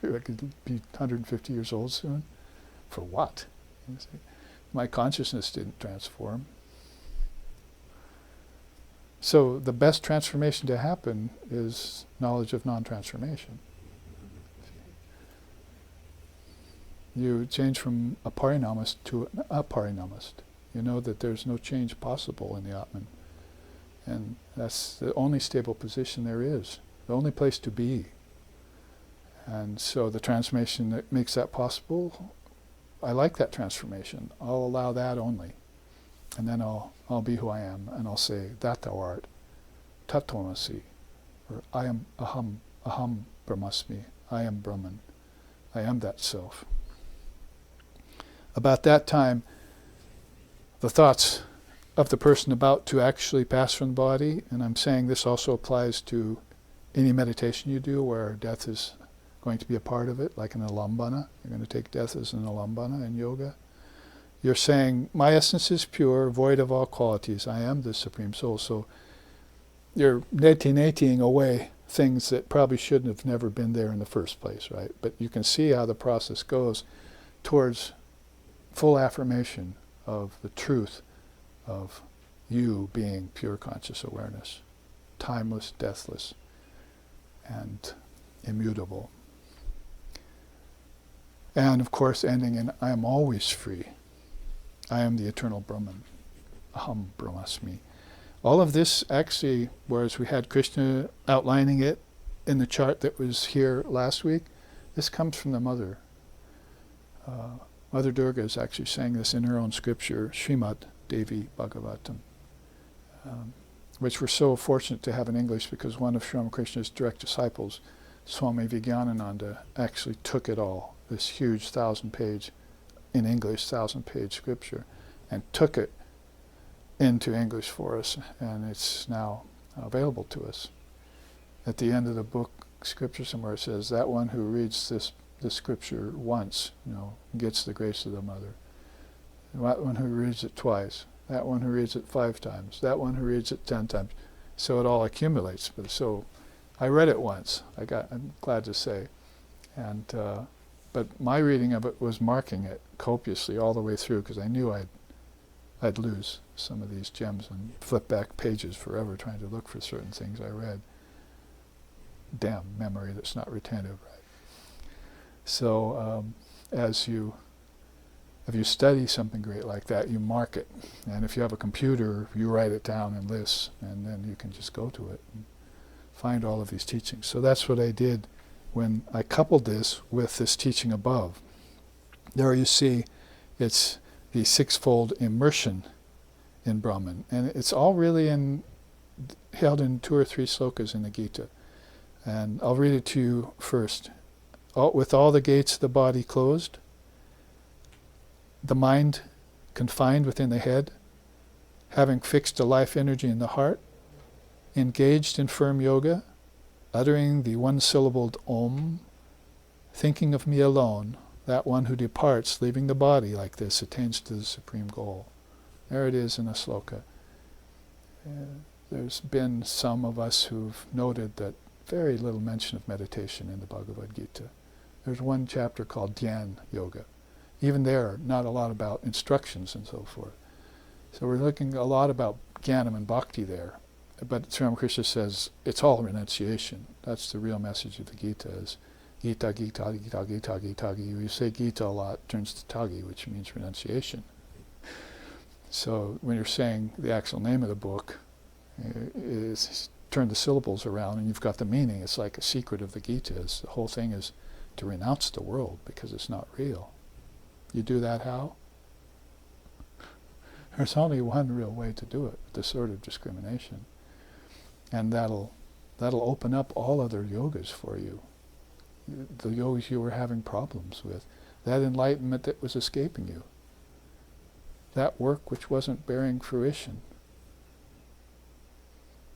I could be 150 years old soon. For what? You see? My consciousness didn't transform. So the best transformation to happen is knowledge of non-transformation. You change from a parinamist to an aparinamist. You know that there's no change possible in the Atman. And that's the only stable position there is, the only place to be. And so the transformation that makes that possible, I like that transformation. I'll allow that only. And then I'll be who I am, and I'll say, that thou art, tattvamasi, or I am aham brahmasmi, I am Brahman, I am that self. About that time, the thoughts of the person about to actually pass from the body, and I'm saying this also applies to any meditation you do where death is going to be a part of it, like an alambana. You're going to take death as an alambana in yoga. You're saying, my essence is pure, void of all qualities. I am the Supreme Soul. So you're neti-netiing away things that probably shouldn't have never been there in the first place, right? But you can see how the process goes towards full affirmation of the truth of you being pure conscious awareness, timeless, deathless, and immutable. And of course ending in, I am always free. I am the eternal Brahman. Aham Brahmasmi. All of this actually, whereas we had Krishna outlining it in the chart that was here last week, this comes from the Mother. Mother Durga is actually saying this in her own scripture, Srimad Devi Bhagavatam, which we're so fortunate to have in English because one of Sri Ramakrishna's direct disciples, Swami Vijnanananda, actually took it all, this huge 1,000-page, in English, 1,000-page scripture, and took it into English for us, and it's now available to us. At the end of the book, scripture somewhere says, that one who reads this scripture once, gets the grace of the Mother. That one who reads it twice that one who reads it 5 times, that one who reads it 10 times. So it all accumulates. But so I read it once, I'm glad to say. And but my reading of it was marking it copiously all the way through, because I knew I'd lose some of these gems and flip back pages forever trying to look for certain things I read. Damn memory that's not retentive, right? So if you study something great like that, you mark it. And if you have a computer, you write it down in lists, and then you can just go to it and find all of these teachings. So that's what I did when I coupled this with this teaching above. There you see it's the sixfold immersion in Brahman. And it's all really held in 2 or 3 slokas in the Gita. And I'll read it to you first. With all the gates of the body closed, the mind confined within the head, having fixed a life energy in the heart, engaged in firm yoga, uttering the one-syllabled Om, thinking of me alone, that one who departs, leaving the body like this, attains to the supreme goal. There it is in a sloka. There's been some of us who've noted that very little mention of meditation in the Bhagavad Gita. There's one chapter called Dhyan Yoga. Even there, not a lot about instructions and so forth. So we're looking a lot about Jnanam and Bhakti there. But Sri Ramakrishna says it's all renunciation. That's the real message of the Gita, is Gita, Gita, Gita, Gita, Gita. You say Gita a lot, it turns to Tagi, which means renunciation. So when you're saying the actual name of the book, is turn the syllables around and you've got the meaning. It's like a secret of the Gita. The whole thing is to renounce the world because it's not real. You do that how? There's only one real way to do it, this sort of discrimination. And that'll open up all other yogas for you. The yogas you were having problems with. That enlightenment that was escaping you. That work which wasn't bearing fruition.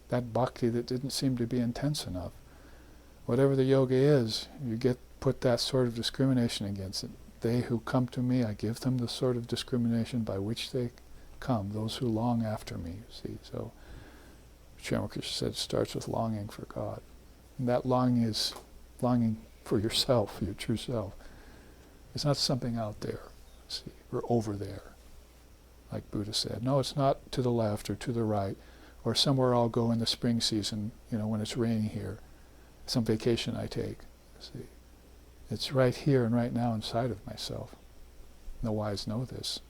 That bhakti that didn't seem to be intense enough. Whatever the yoga is, you put that sort of discrimination against it. They who come to me, I give them the sort of discrimination by which they come, those who long after me, you see. So Sri Ramakrishna said it starts with longing for God. And that longing is longing for yourself, your true self. It's not something out there, see, or over there, like Buddha said. No, it's not to the left or to the right, or somewhere I'll go in the spring season, when it's raining here, some vacation I take, see. It's right here and right now inside of myself. The wise know this.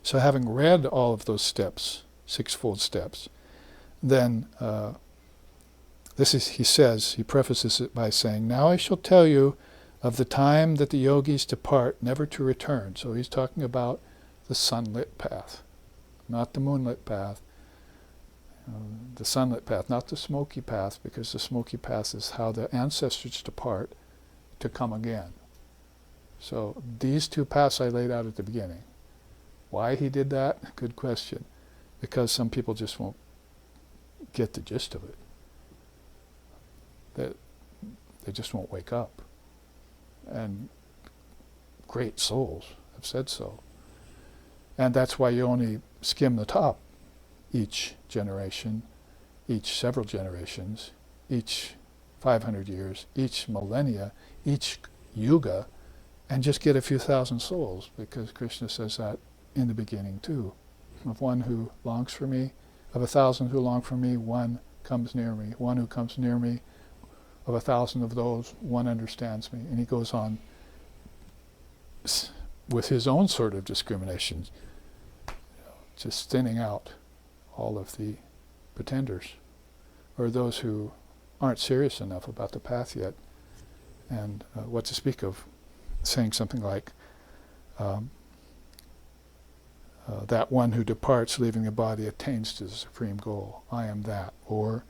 So having read all of those steps, 6-fold steps, then he prefaces it by saying, now I shall tell you of the time that the yogis depart, never to return. So he's talking about the sunlit path, not the moonlit path, the sunlit path, not the smoky path, because the smoky path is how the ancestors depart to come again. So these 2 paths I laid out at the beginning. Why he did that? Good question. Because some people just won't get the gist of it. They just won't wake up. And great souls have said so. And that's why you only skim the top each generation, each several generations, each 500 years, each millennia, each yuga, and just get a few thousand souls, because Krishna says that in the beginning too. Of one who longs for me, of 1,000 who long for me, one comes near me. One who comes near me, of 1,000 of those, one understands me. And he goes on with his own sort of discriminations, just thinning out all of the pretenders, or those who aren't serious enough about the path yet. And what to speak of saying something like, that one who departs, leaving the body, attains to the supreme goal. I am that. Or,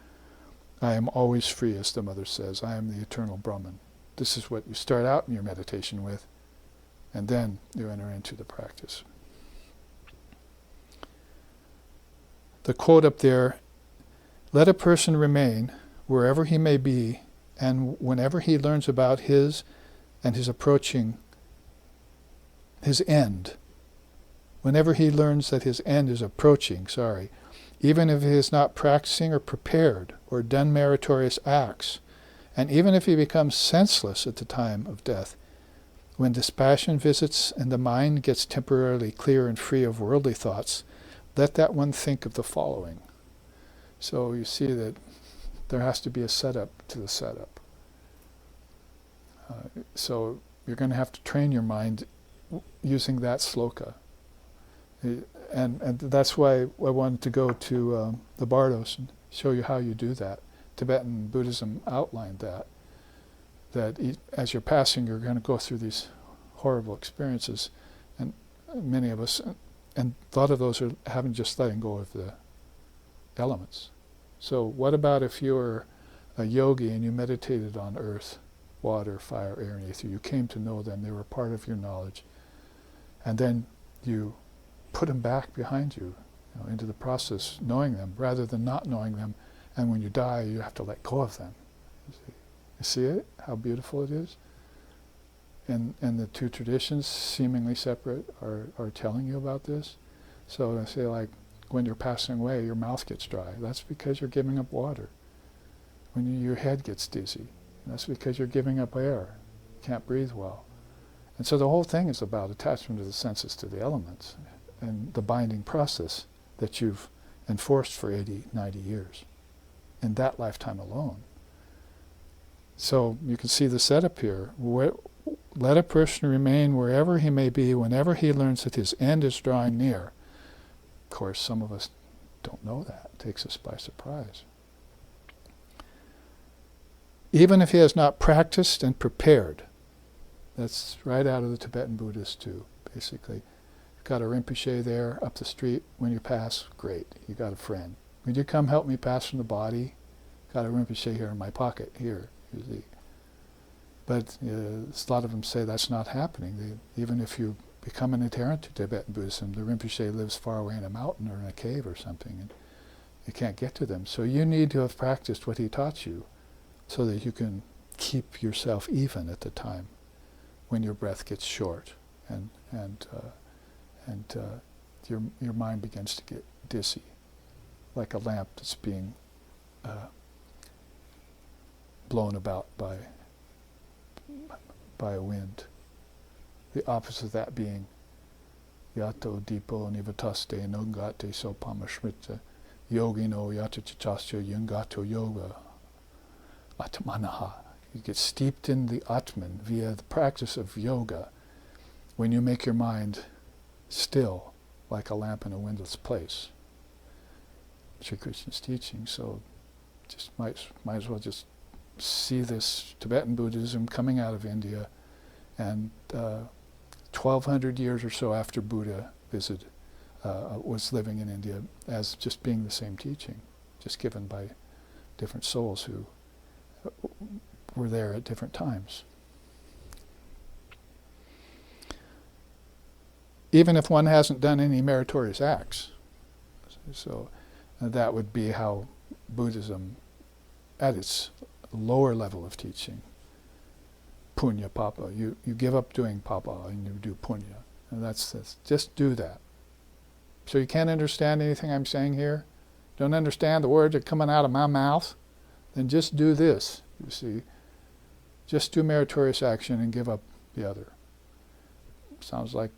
I am always free, as the mother says. I am the eternal Brahman. This is what you start out in your meditation with, and then you enter into the practice. The quote up there, let a person remain wherever he may be, and whenever he learns about his and his approaching his end, whenever he learns that his end is approaching, even if he is not practicing or prepared or done meritorious acts, and even if he becomes senseless at the time of death, when dispassion visits and the mind gets temporarily clear and free of worldly thoughts, let that one think of the following. So you see that there has to be a setup to the setup. So you're going to have to train your mind using that sloka. And that's why I wanted to go to the Bardos and show you how you do that. Tibetan Buddhism outlined that as you're passing, you're going to go through these horrible experiences, and many of us, and a lot of those are having just letting go of the elements. So what about if you were a yogi and you meditated on earth, water, fire, air, and ether? You came to know them, they were part of your knowledge, and then you put them back behind you, into the process, knowing them, rather than not knowing them, and when you die, you have to let go of them. You see it? How beautiful it is? And the two traditions, seemingly separate, are telling you about this. So I say, like, when you're passing away, your mouth gets dry. That's because you're giving up water. When your head gets dizzy, that's because you're giving up air. You can't breathe well. And so the whole thing is about attachment of the senses to the elements and the binding process that you've enforced for 80, 90 years in that lifetime alone. So you can see the setup here. Let a person remain wherever he may be whenever he learns that his end is drawing near. Of course, some of us don't know that. It takes us by surprise. Even if he has not practiced and prepared. That's right out of the Tibetan Buddhists too, basically. You've got a Rinpoche there up the street. When you pass, great, you got a friend. Would you come help me pass from the body? Got a Rinpoche here in my pocket, here, you see. But a lot of them say that's not happening. Even if you become an adherent to Tibetan Buddhism, the Rinpoche lives far away in a mountain or in a cave or something, and you can't get to them. So you need to have practiced what he taught you so that you can keep yourself even at the time when your breath gets short and your mind begins to get dizzy, like a lamp that's being blown about by a wind. The opposite of that being yato dipo nivataste nungate sopamashmita yogino yatachichasya yungato yoga atmanaha. You get steeped in the Atman via the practice of yoga when you make your mind still like a lamp in a windless place. Sri Krishna's teaching, so just might as well just see this Tibetan Buddhism coming out of India, and 1,200 years or so after Buddha was living in India, as just being the same teaching, just given by different souls who were there at different times. Even if one hasn't done any meritorious acts. So that would be how Buddhism, at its lower level of teaching, punya papa, you give up doing papa and you do punya. And that's just do that. So you can't understand anything I'm saying here? Don't understand the words that are coming out of my mouth? Then just do this, you see. Just do meritorious action and give up the other. Sounds like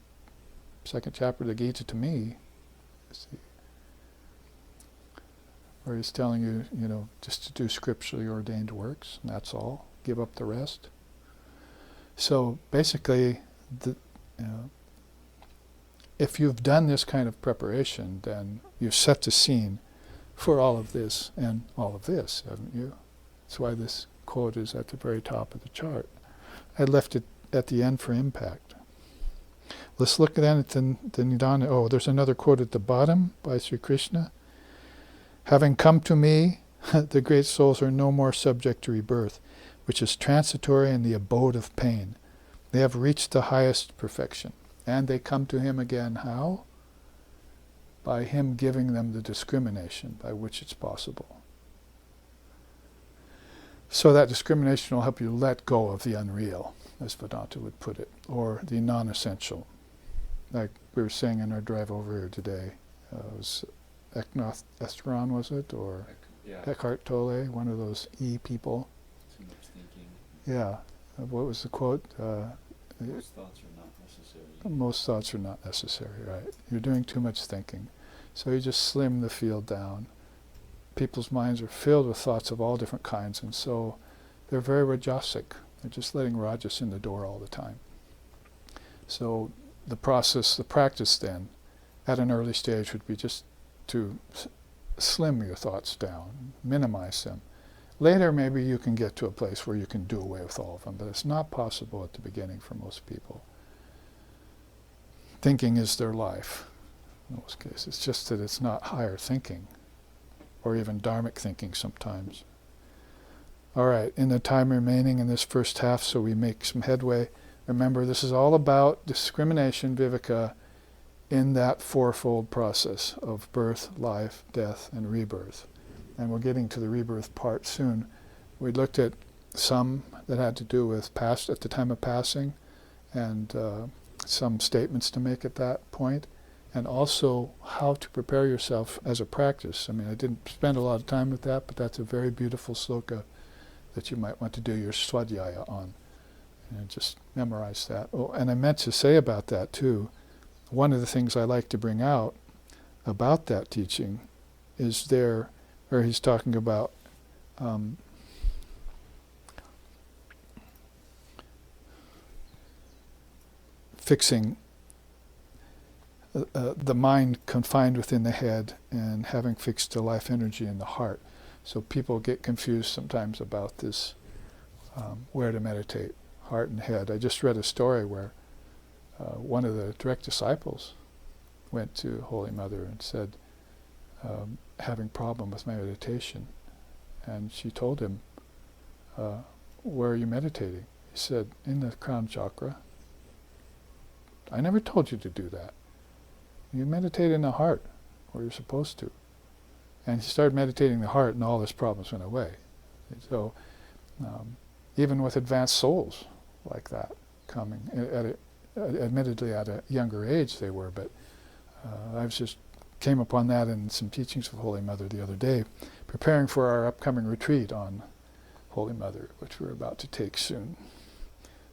second chapter of the Gita to me. You see. Or he's telling you, just to do scripturally ordained works, and that's all. Give up the rest. So basically, if you've done this kind of preparation, then you've set the scene for all of this and all of this, haven't you? That's why this quote is at the very top of the chart. I left it at the end for impact. Let's look then at the Nidana. Oh, there's another quote at the bottom by Sri Krishna. Having come to me, the great souls are no more subject to rebirth, which is transitory and the abode of pain. They have reached the highest perfection. And they come to him again, how? By him giving them the discrimination by which it's possible. So that discrimination will help you let go of the unreal, as Vedanta would put it, or the non-essential. like we were saying in our drive over here today. It was Eknath Esteron, was it? Or Eckhart Tolle, one of those E people. Too much thinking. Yeah. What was the quote? Most thoughts are not necessary. Most thoughts are not necessary, right? You're doing too much thinking. So you just slim the field down. People's minds are filled with thoughts of all different kinds, and so they're very rajasic. They're just letting rajas in the door all the time. So the practice then, at an early stage would be just to slim your thoughts down, minimize them. Later maybe you can get to a place where you can do away with all of them, but it's not possible at the beginning for most people. Thinking is their life in most cases. It's just that it's not higher thinking, or even dharmic thinking sometimes. All right, in the time remaining in this first half, so we make some headway, remember this is all about discrimination, Viveka, in that fourfold process of birth, life, death, and rebirth. And we're getting to the rebirth part soon. We looked at some that had to do with past at the time of passing, and some statements to make at that point, and also how to prepare yourself as a practice. I mean, I didn't spend a lot of time with that, but that's a very beautiful sloka that you might want to do your swadhyaya on. And just memorize that. Oh, and I meant to say about that too, one of the things I like to bring out about that teaching is there, where he's talking about fixing the mind confined within the head and having fixed the life energy in the heart. So people get confused sometimes about this, where to meditate, heart and head. I just read a story where one of the direct disciples went to Holy Mother and said, having problem with my meditation. And she told him, where are you meditating? He said, in the crown chakra. I never told you to do that. You meditate in the heart, where you're supposed to. And he started meditating the heart, and all his problems went away. So, even with advanced souls like that coming, admittedly at a younger age they were, but I just came upon that in some teachings of Holy Mother the other day, preparing for our upcoming retreat on Holy Mother, which we're about to take soon.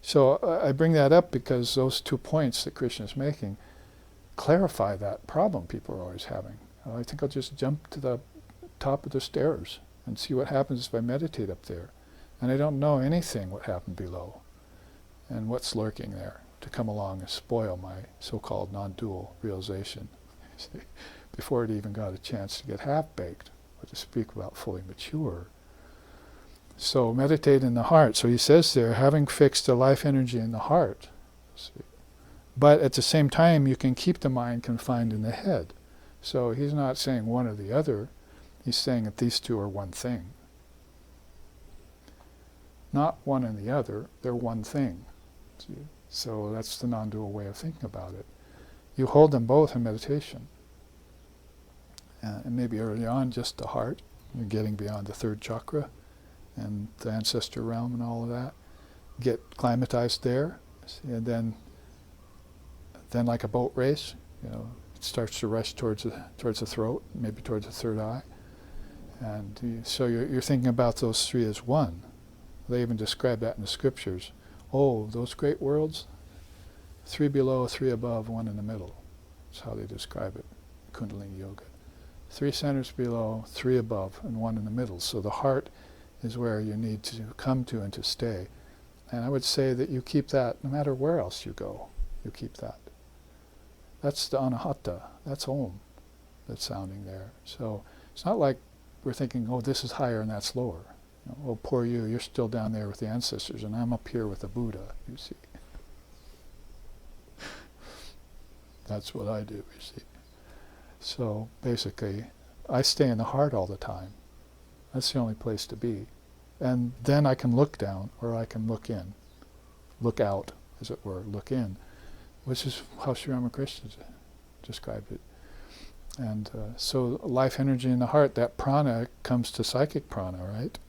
So I bring that up because those 2 points that Krishna is making clarify that problem people are always having. I think I'll just jump to the top of the stairs and see what happens if I meditate up there. And I don't know anything what happened below and what's lurking there to come along and spoil my so-called non-dual realization before it even got a chance to get half-baked, or to speak about fully mature. So meditate in the heart. So he says there, having fixed the life energy in the heart. But at the same time, you can keep the mind confined in the head. So he's not saying one or the other. He's saying that these two are one thing. Not one and the other, they're one thing. See? So that's the non-dual way of thinking about it. You hold them both in meditation. And maybe early on, just the heart. You're getting beyond the third chakra and the ancestor realm and all of that. Get climatized there, and then like a boat race, it starts to rush towards the throat, maybe towards the third eye. And so you're thinking about those three as one. They even describe that in the scriptures. Oh, those great worlds, 3 below, 3 above, 1 in the middle. That's how they describe it, Kundalini Yoga. 3 centers below, 3 above, and 1 in the middle. So the heart is where you need to come to and to stay. And I would say that you keep that no matter where else you go. You keep that. That's the anahata. That's Om that's sounding there. So it's not like we're thinking, oh, this is higher and that's lower. Oh, poor you, you're still down there with the ancestors, and I'm up here with the Buddha, you see. That's what I do, you see. So basically, I stay in the heart all the time. That's the only place to be. And then I can look down, or I can look in. Look out, as it were, look in. Which is how Sri Ramakrishna described it. And so life energy in the heart, that prana comes to psychic prana, right?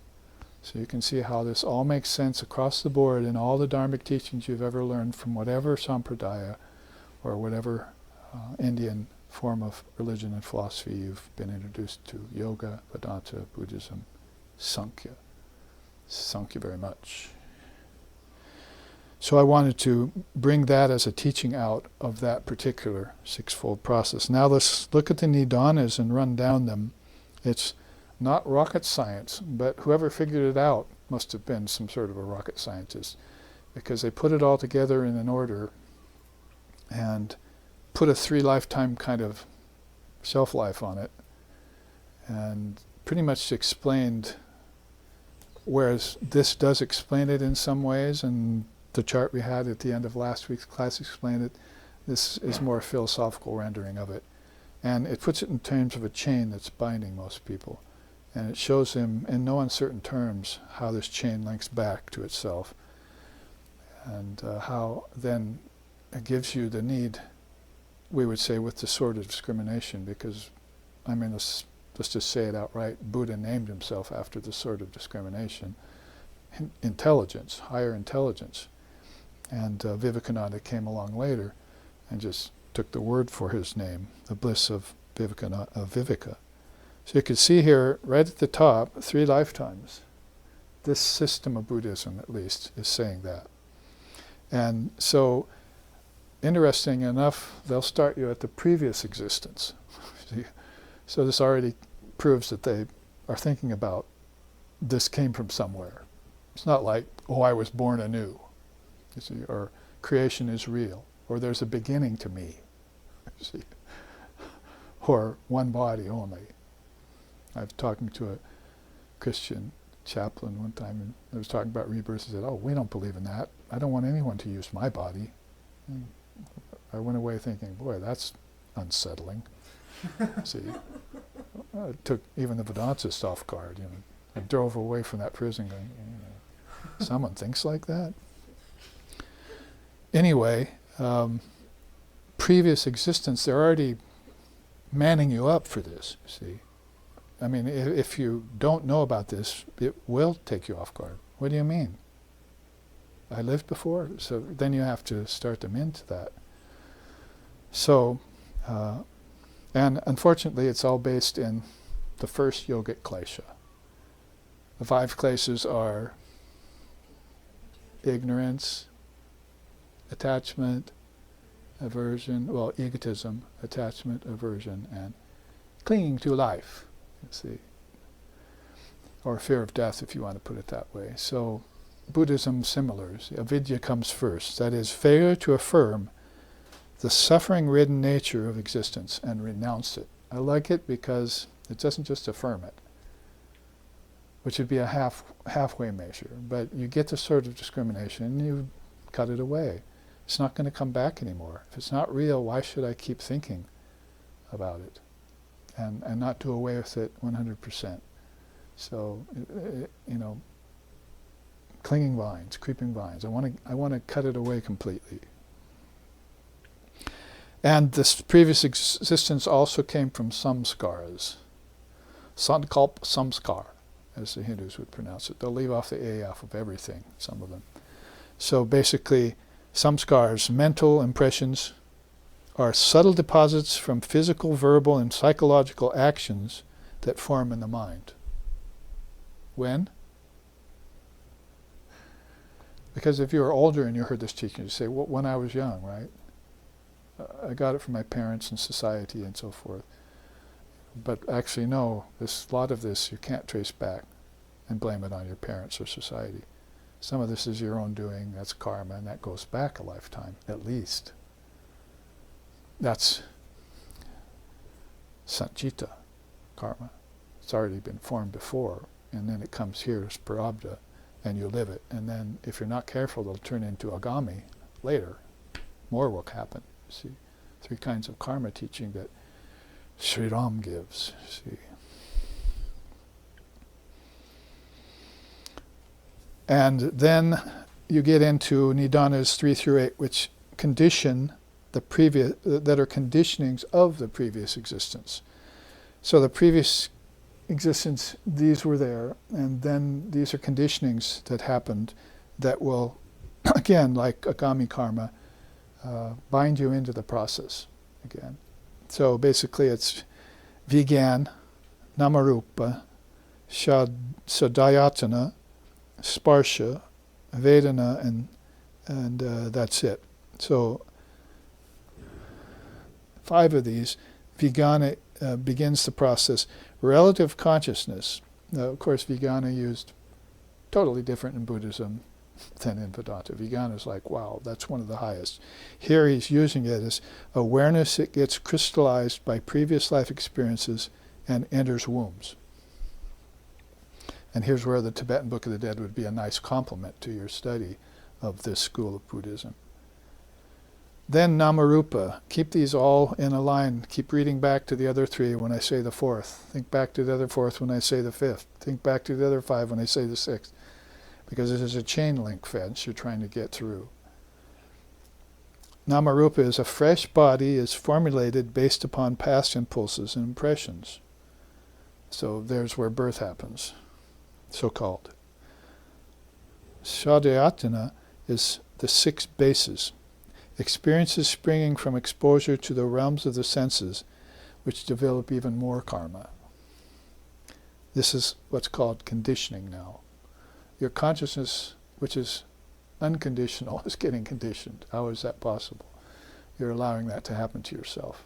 So you can see how this all makes sense across the board in all the dharmic teachings you've ever learned from whatever sampradaya, or whatever Indian form of religion and philosophy you've been introduced to, yoga, Vedanta, Buddhism, Sankhya. Sankhya very much. So I wanted to bring that as a teaching out of that particular sixfold process. Now let's look at the Nidanas and run down them. It's not rocket science, but whoever figured it out must have been some sort of a rocket scientist, because they put it all together in an order and put a 3-lifetime kind of shelf life on it, and pretty much explained, whereas this does explain it in some ways, and the chart we had at the end of last week's class explained it, this is more a philosophical rendering of it. And it puts it in terms of a chain that's binding most people. And it shows them in no uncertain terms how this chain links back to itself, and how then it gives you the need, we would say, with the sword of discrimination, because, I mean, let's just say it outright, Buddha named himself after the sword of discrimination. Intelligence, higher intelligence. And Vivekananda came along later and just took the word for his name, the bliss of Viveka. So you can see here, right at the top, 3 lifetimes. This system of Buddhism, at least, is saying that. And so, interesting enough, they'll start you at the previous existence. So this already proves that they are thinking about this came from somewhere. It's not like, oh, I was born anew, you see, or creation is real, or there's a beginning to me, you see, or one body only. I was talking to a Christian chaplain one time, and I was talking about rebirth. He said, oh, we don't believe in that. I don't want anyone to use my body. And I went away thinking, boy, that's unsettling. See, it took even the Vedantist off guard. You know, I drove away from that prison going, someone thinks like that? Anyway, previous existence, they're already manning you up for this, see. I mean, if you don't know about this, it will take you off guard. What do you mean? I lived before? So then you have to start them into that. So, and unfortunately it's all based in the first yogic klesha. The 5 kleshas are ignorance, attachment, aversion, well, egotism, attachment, aversion, and clinging to life, you see, or fear of death, if you want to put it that way. So Buddhism similar. Avidya comes first, that is, failure to affirm the suffering-ridden nature of existence and renounce it. I like it because it doesn't just affirm it, which would be a halfway measure, but you get the sort of discrimination and you cut it away. It's not going to come back anymore. If it's not real, why should I keep thinking about it and not do away with it 100%? So, you know, clinging vines, creeping vines. I want to cut it away completely. And this previous existence also came from samskaras. Sankalp samskar, as the Hindus would pronounce it. They'll leave off the A off of everything, some of them. So basically, samskars, mental impressions, are subtle deposits from physical, verbal, and psychological actions that form in the mind. When? Because if you were older and you heard this teaching, you say, well, when I was young, right? I got it from my parents and society and so forth. But actually, no, a lot of this you can't trace back and blame it on your parents or society. Some of this is your own doing, that's karma, and that goes back a lifetime, at least. That's sanchita, karma. It's already been formed before, and then it comes here as prarabdha, and you live it. And then, if you're not careful, it'll turn into agami later. More will happen. See, 3 kinds of karma teaching that Sri Ram gives. See, and then you get into Nidanas 3 through 8, which condition the previous, that are conditionings of the previous existence. So the previous existence, these were there, and then these are conditionings that happened that will, again, like agami karma, bind you into the process again. So basically it's Vigyan, Namarupa, Sadayatana, Sparsha, Vedana, and that's it. So 5 of these, Vijnana begins the process. Relative consciousness. Now, of course, Vijnana used totally different in Buddhism than in Vedanta. Vijnana is like, wow, that's one of the highest. Here he's using it as awareness that gets crystallized by previous life experiences and enters wombs. And here's where the Tibetan Book of the Dead would be a nice complement to your study of this school of Buddhism. Then Namarupa. Keep these all in a line. Keep reading back to the other 3 when I say the 4th. Think back to the other 4th when I say the 5th. Think back to the other 5 when I say the 6th. Because this is a chain link fence you're trying to get through. Namarupa is a fresh body is formulated based upon past impulses and impressions. So there's where birth happens, so-called. Sadayatana is the 6 bases. Experiences springing from exposure to the realms of the senses, which develop even more karma. This is what's called conditioning now. Your consciousness, which is unconditional, is getting conditioned. How is that possible? You're allowing that to happen to yourself.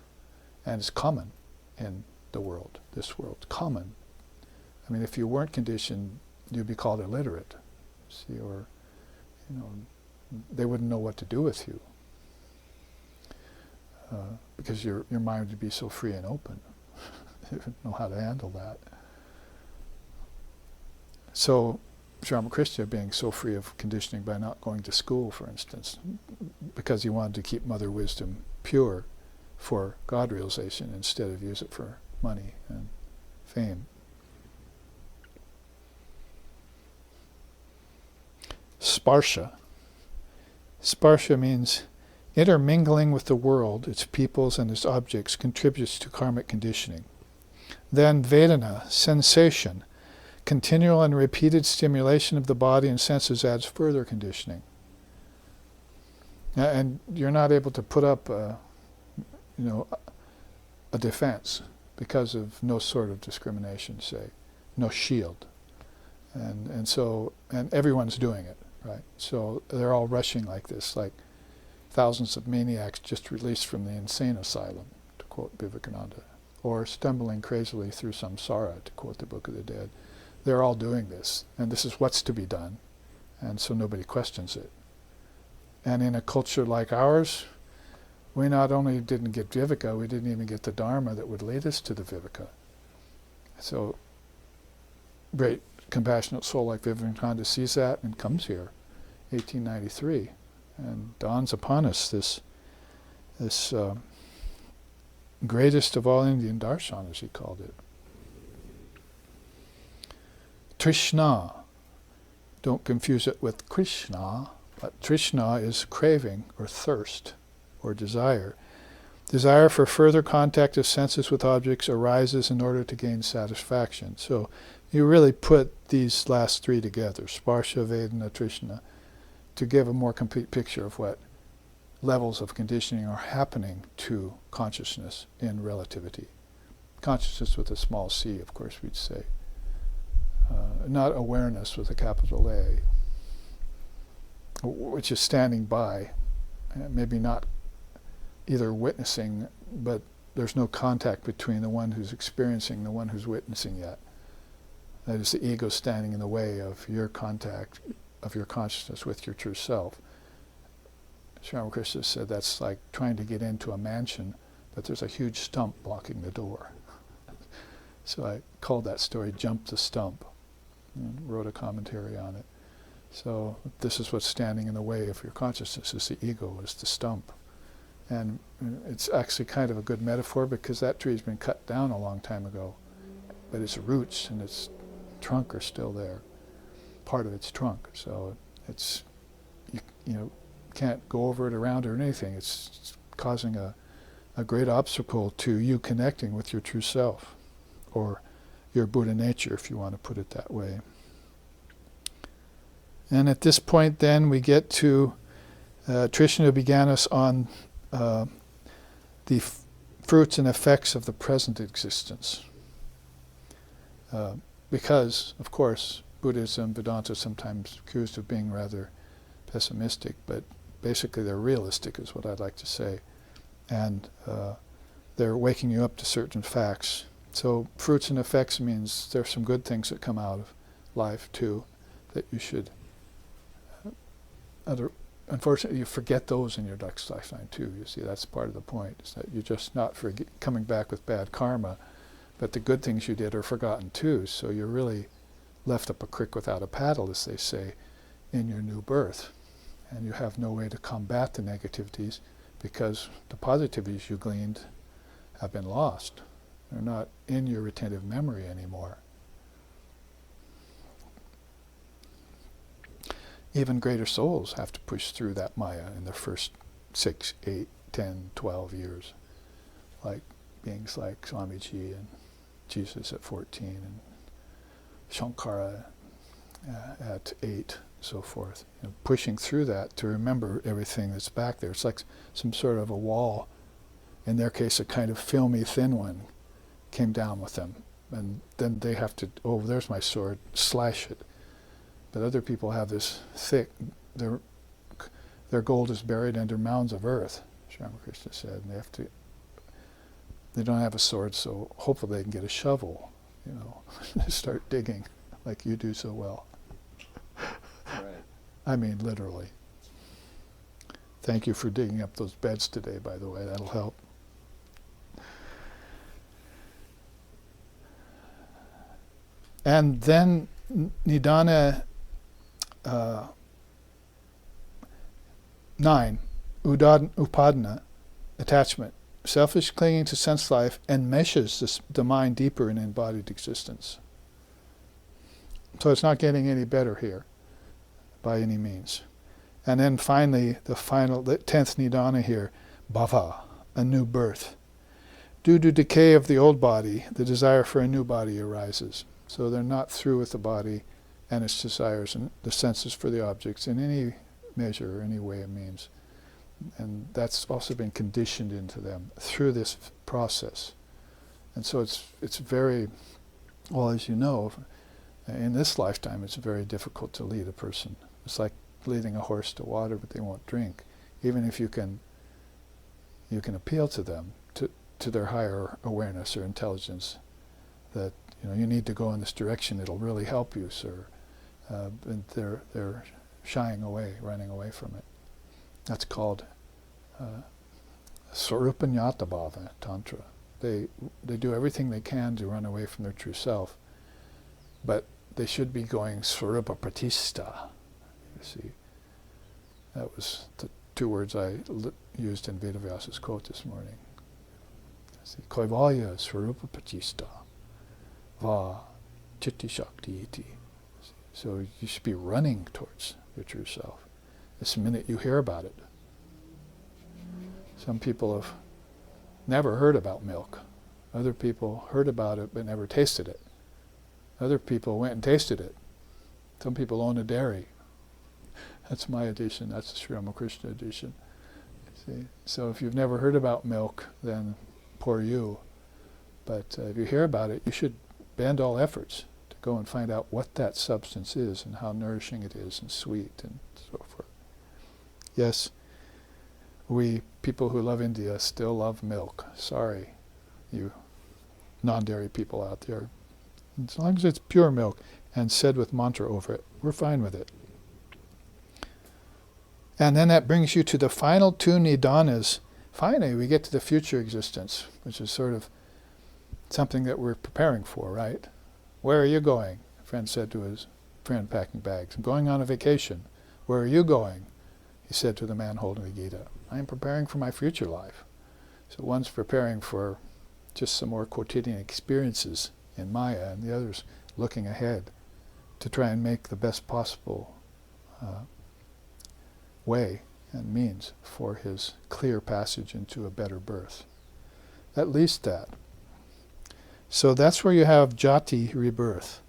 And it's common in the world, this world, common. I mean, if you weren't conditioned, you'd be called illiterate. See, or, they wouldn't know what to do with you. Because your mind would be so free and open. You wouldn't know how to handle that. So, Sri Ramakrishna being so free of conditioning by not going to school, for instance, because he wanted to keep mother wisdom pure for God realization instead of use it for money and fame. Sparsha. Sparsha means intermingling with the world, its peoples and its objects, contributes to karmic conditioning. Then Vedana, sensation. Continual and repeated stimulation of the body and senses adds further conditioning. And you're not able to put up a defense because of no sort of discrimination, say, no shield. And so everyone's doing it, right? So they're all rushing like this, like thousands of maniacs just released from the insane asylum, to quote Vivekananda, or stumbling crazily through samsara, to quote the Book of the Dead. They're all doing this, and this is what's to be done, and so nobody questions it. And in a culture like ours, we not only didn't get Viveka, we didn't even get the Dharma that would lead us to the Viveka. So, great compassionate soul like Vivekananda sees that and comes here, 1893, and dawns upon us this greatest of all Indian darshan, as he called it. Trishna, don't confuse it with Krishna, but Trishna is craving or thirst or desire. Desire for further contact of senses with objects arises in order to gain satisfaction. So you really put these last 3 together, Sparsha, Vedana, Trishna, to give a more complete picture of what levels of conditioning are happening to consciousness in relativity. Consciousness with a small c, of course, we'd say. Not awareness with a capital A, which is standing by, maybe not either witnessing, but there's no contact between the one who's experiencing and the one who's witnessing yet. That is the ego standing in the way of your contact, of your consciousness with your true self. Sri Ramakrishna said that's like trying to get into a mansion, but there's a huge stump blocking the door. So I called that story Jump the Stump, and wrote a commentary on it. So this is what's standing in the way of your consciousness, is the ego, is the stump. And it's actually kind of a good metaphor because that tree's been cut down a long time ago, but its roots and its trunk are still there, part of its trunk. So it's, you can't go over it, around it, or anything. It's causing a great obstacle to you connecting with your true self, or your Buddha nature, if you want to put it that way. And at this point then we get to Trishna began us on the fruits and effects of the present existence. Because, of course, Buddhism, Vedanta sometimes accused of being rather pessimistic, but basically they're realistic is what I'd like to say. And they're waking you up to certain facts. So fruits and effects means there's some good things that come out of life too, that you should, unfortunately you forget those in your next lifetime too. You see, that's part of the point, is that you're just not coming back with bad karma, but the good things you did are forgotten too, so you're really left up a creek without a paddle, as they say, in your new birth. And you have no way to combat the negativities because the positivities you gleaned have been lost. They're not in your retentive memory anymore. Even greater souls have to push through that Maya in their first 6, 8, 10, 12 years. Like beings like Swamiji and Jesus at 14 and Shankara at 8, so forth. You know, pushing through that to remember everything that's back there. It's like some sort of a wall. In their case, a kind of filmy, thin one came down with them. And then they have to, oh, there's my sword, slash it. But other people have this thick, their gold is buried under mounds of earth, Sri Ramakrishna said. And they don't have a sword, so hopefully they can get a shovel, you know, start digging like you do so well. Right. I mean, literally. Thank you for digging up those beds today, by the way. That'll help. And then Nidana 9, Upadana, attachment. Selfish clinging to sense life enmeshes the mind deeper in embodied existence. So it's not getting any better here, by any means. And then finally, the 10th Nidana here, Bhava, a new birth. Due to decay of the old body, the desire for a new body arises. So they're not through with the body and its desires and the senses for the objects in any measure or any way it means. And that's also been conditioned into them through this process. And so it's very, well, as you know, in this lifetime it's very difficult to lead a person. It's like leading a horse to water, but they won't drink. Even if you can appeal to them, to their higher awareness or intelligence, that you need to go in this direction, it'll really help you, sir. And they're shying away, running away from it. That's called Sarupanyata Bhava Tantra. They do everything they can to run away from their true self, but they should be going Swarupa Pratishta. You see, that was the 2 words I used in Vedavyasa's quote this morning. See, Kaivalya Swarupa Pratishta Va Chitti Shakti Iti. So you should be running towards your true self this minute you hear about it. Some people have never heard about milk. Other people heard about it but never tasted it. Other people went and tasted it. Some people own a dairy. That's my edition. That's the Sri Ramakrishna edition. See? So if you've never heard about milk, then poor you. But if you hear about it, you should bend all efforts to go and find out what that substance is and how nourishing it is and sweet and so forth. Yes, we people who love India still love milk. Sorry, you non-dairy people out there. As long as it's pure milk and said with mantra over it, we're fine with it. And then that brings you to the final 2 nidanas. Finally, we get to the future existence, which is sort of something that we're preparing for, right? Where are you going? A friend said to his friend packing bags. I'm going on a vacation. Where are you going? He said to the man holding the Gita. I am preparing for my future life. So one's preparing for just some more quotidian experiences in Maya, and the other's looking ahead to try and make the best possible way and means for his clear passage into a better birth. At least that. So that's where you have jati, rebirth.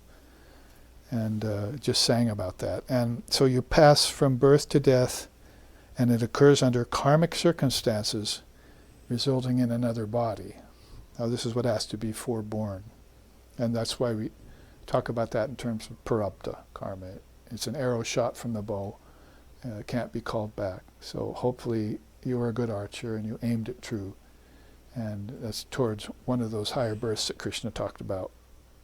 And just sang about that. And so you pass from birth to death and it occurs under karmic circumstances resulting in another body. Now this is what has to be foreborn, and that's why we talk about that in terms of parabdha karma. It's an arrow shot from the bow, it can't be called back. So hopefully you were a good archer and you aimed it true, and that's towards one of those higher births that Krishna talked about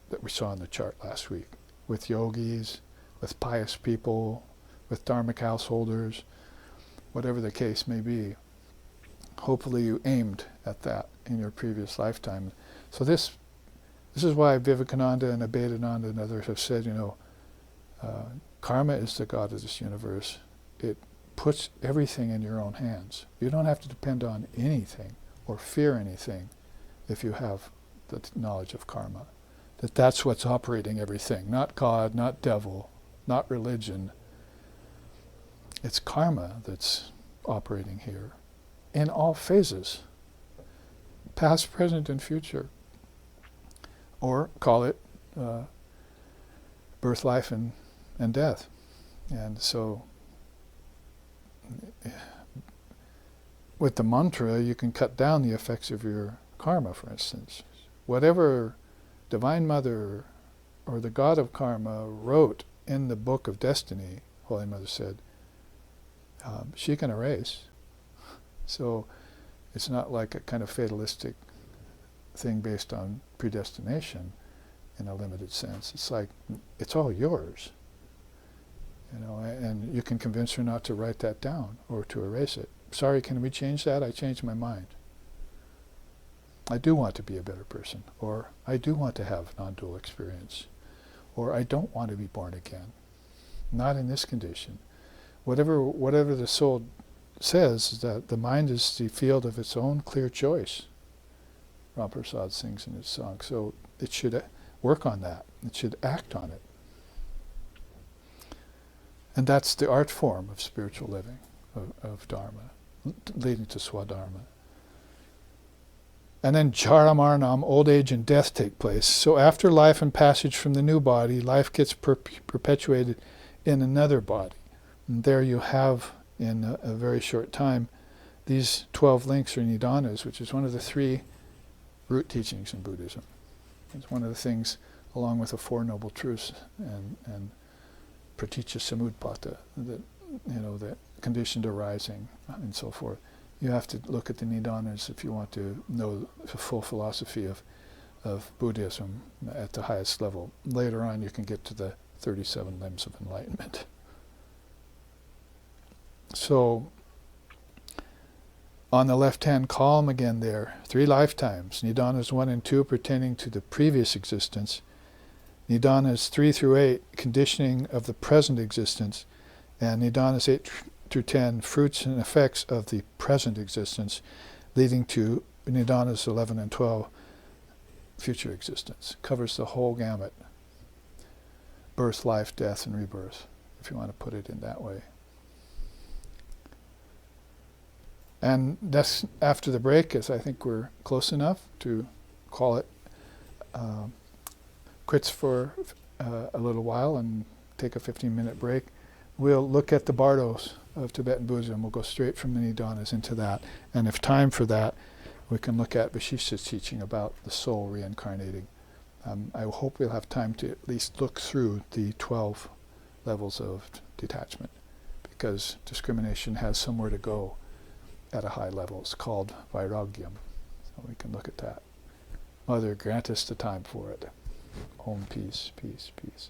that we saw in the chart last week, with yogis, with pious people, with dharmic householders, whatever the case may be. Hopefully you aimed at that in your previous lifetime. So this is why Vivekananda and Advaita and others have said, karma is the God of this universe. It puts everything in your own hands. You don't have to depend on anything or fear anything if you have the knowledge of karma. That's what's operating everything, not God, not devil, not religion. It's karma that's operating here in all phases, past, present, and future. Or call it birth, life, and death. And so with the mantra, you can cut down the effects of your karma, for instance. Whatever Divine Mother or the God of Karma wrote in the book of destiny, Holy Mother said, she can erase. So it's not like a kind of fatalistic thing based on predestination in a limited sense. It's like, it's all yours. And you can convince her not to write that down or to erase it. Sorry, can we change that? I changed my mind. I do want to be a better person, or I do want to have non-dual experience, or I don't want to be born again. Not in this condition. Whatever the soul says is that the mind is the field of its own clear choice. Ram Prasad sings in his song. So it should work on that. It should act on it. And that's the art form of spiritual living, of Dharma, leading to Swadharma. And then Jaramarnam, old age and death take place. So after life and passage from the new body, life gets perpetuated in another body. And there you have, in a very short time, these 12 links or nidanas, which is one of the 3 root teachings in Buddhism. It's one of the things, along with the Four Noble Truths and praticca samudpata, the conditioned arising and so forth. You have to look at the nidanas if you want to know the full philosophy of Buddhism at the highest level. Later on you can get to the 37 limbs of enlightenment. So, on the left-hand column again there, 3 lifetimes, Nidanas 1 and 2 pertaining to the previous existence, Nidanas 3 through 8 conditioning of the present existence, and Nidanas 8 through 10 fruits and effects of the present existence, leading to Nidanas 11 and 12 future existence. Covers the whole gamut. Birth, life, death, and rebirth, if you want to put it in that way. And that's after the break, as I think we're close enough to call it quits for a little while and take a 15-minute break. We'll look at the bardos of Tibetan Buddhism. We'll go straight from the Nidanas into that. And if time for that, we can look at Vasishtha's teaching about the soul reincarnating. I hope we'll have time to at least look through the 12 levels of detachment, because discrimination has somewhere to go at a high level. It's called vairagyam. So we can look at that. Mother, grant us the time for it. Om, peace, peace, peace.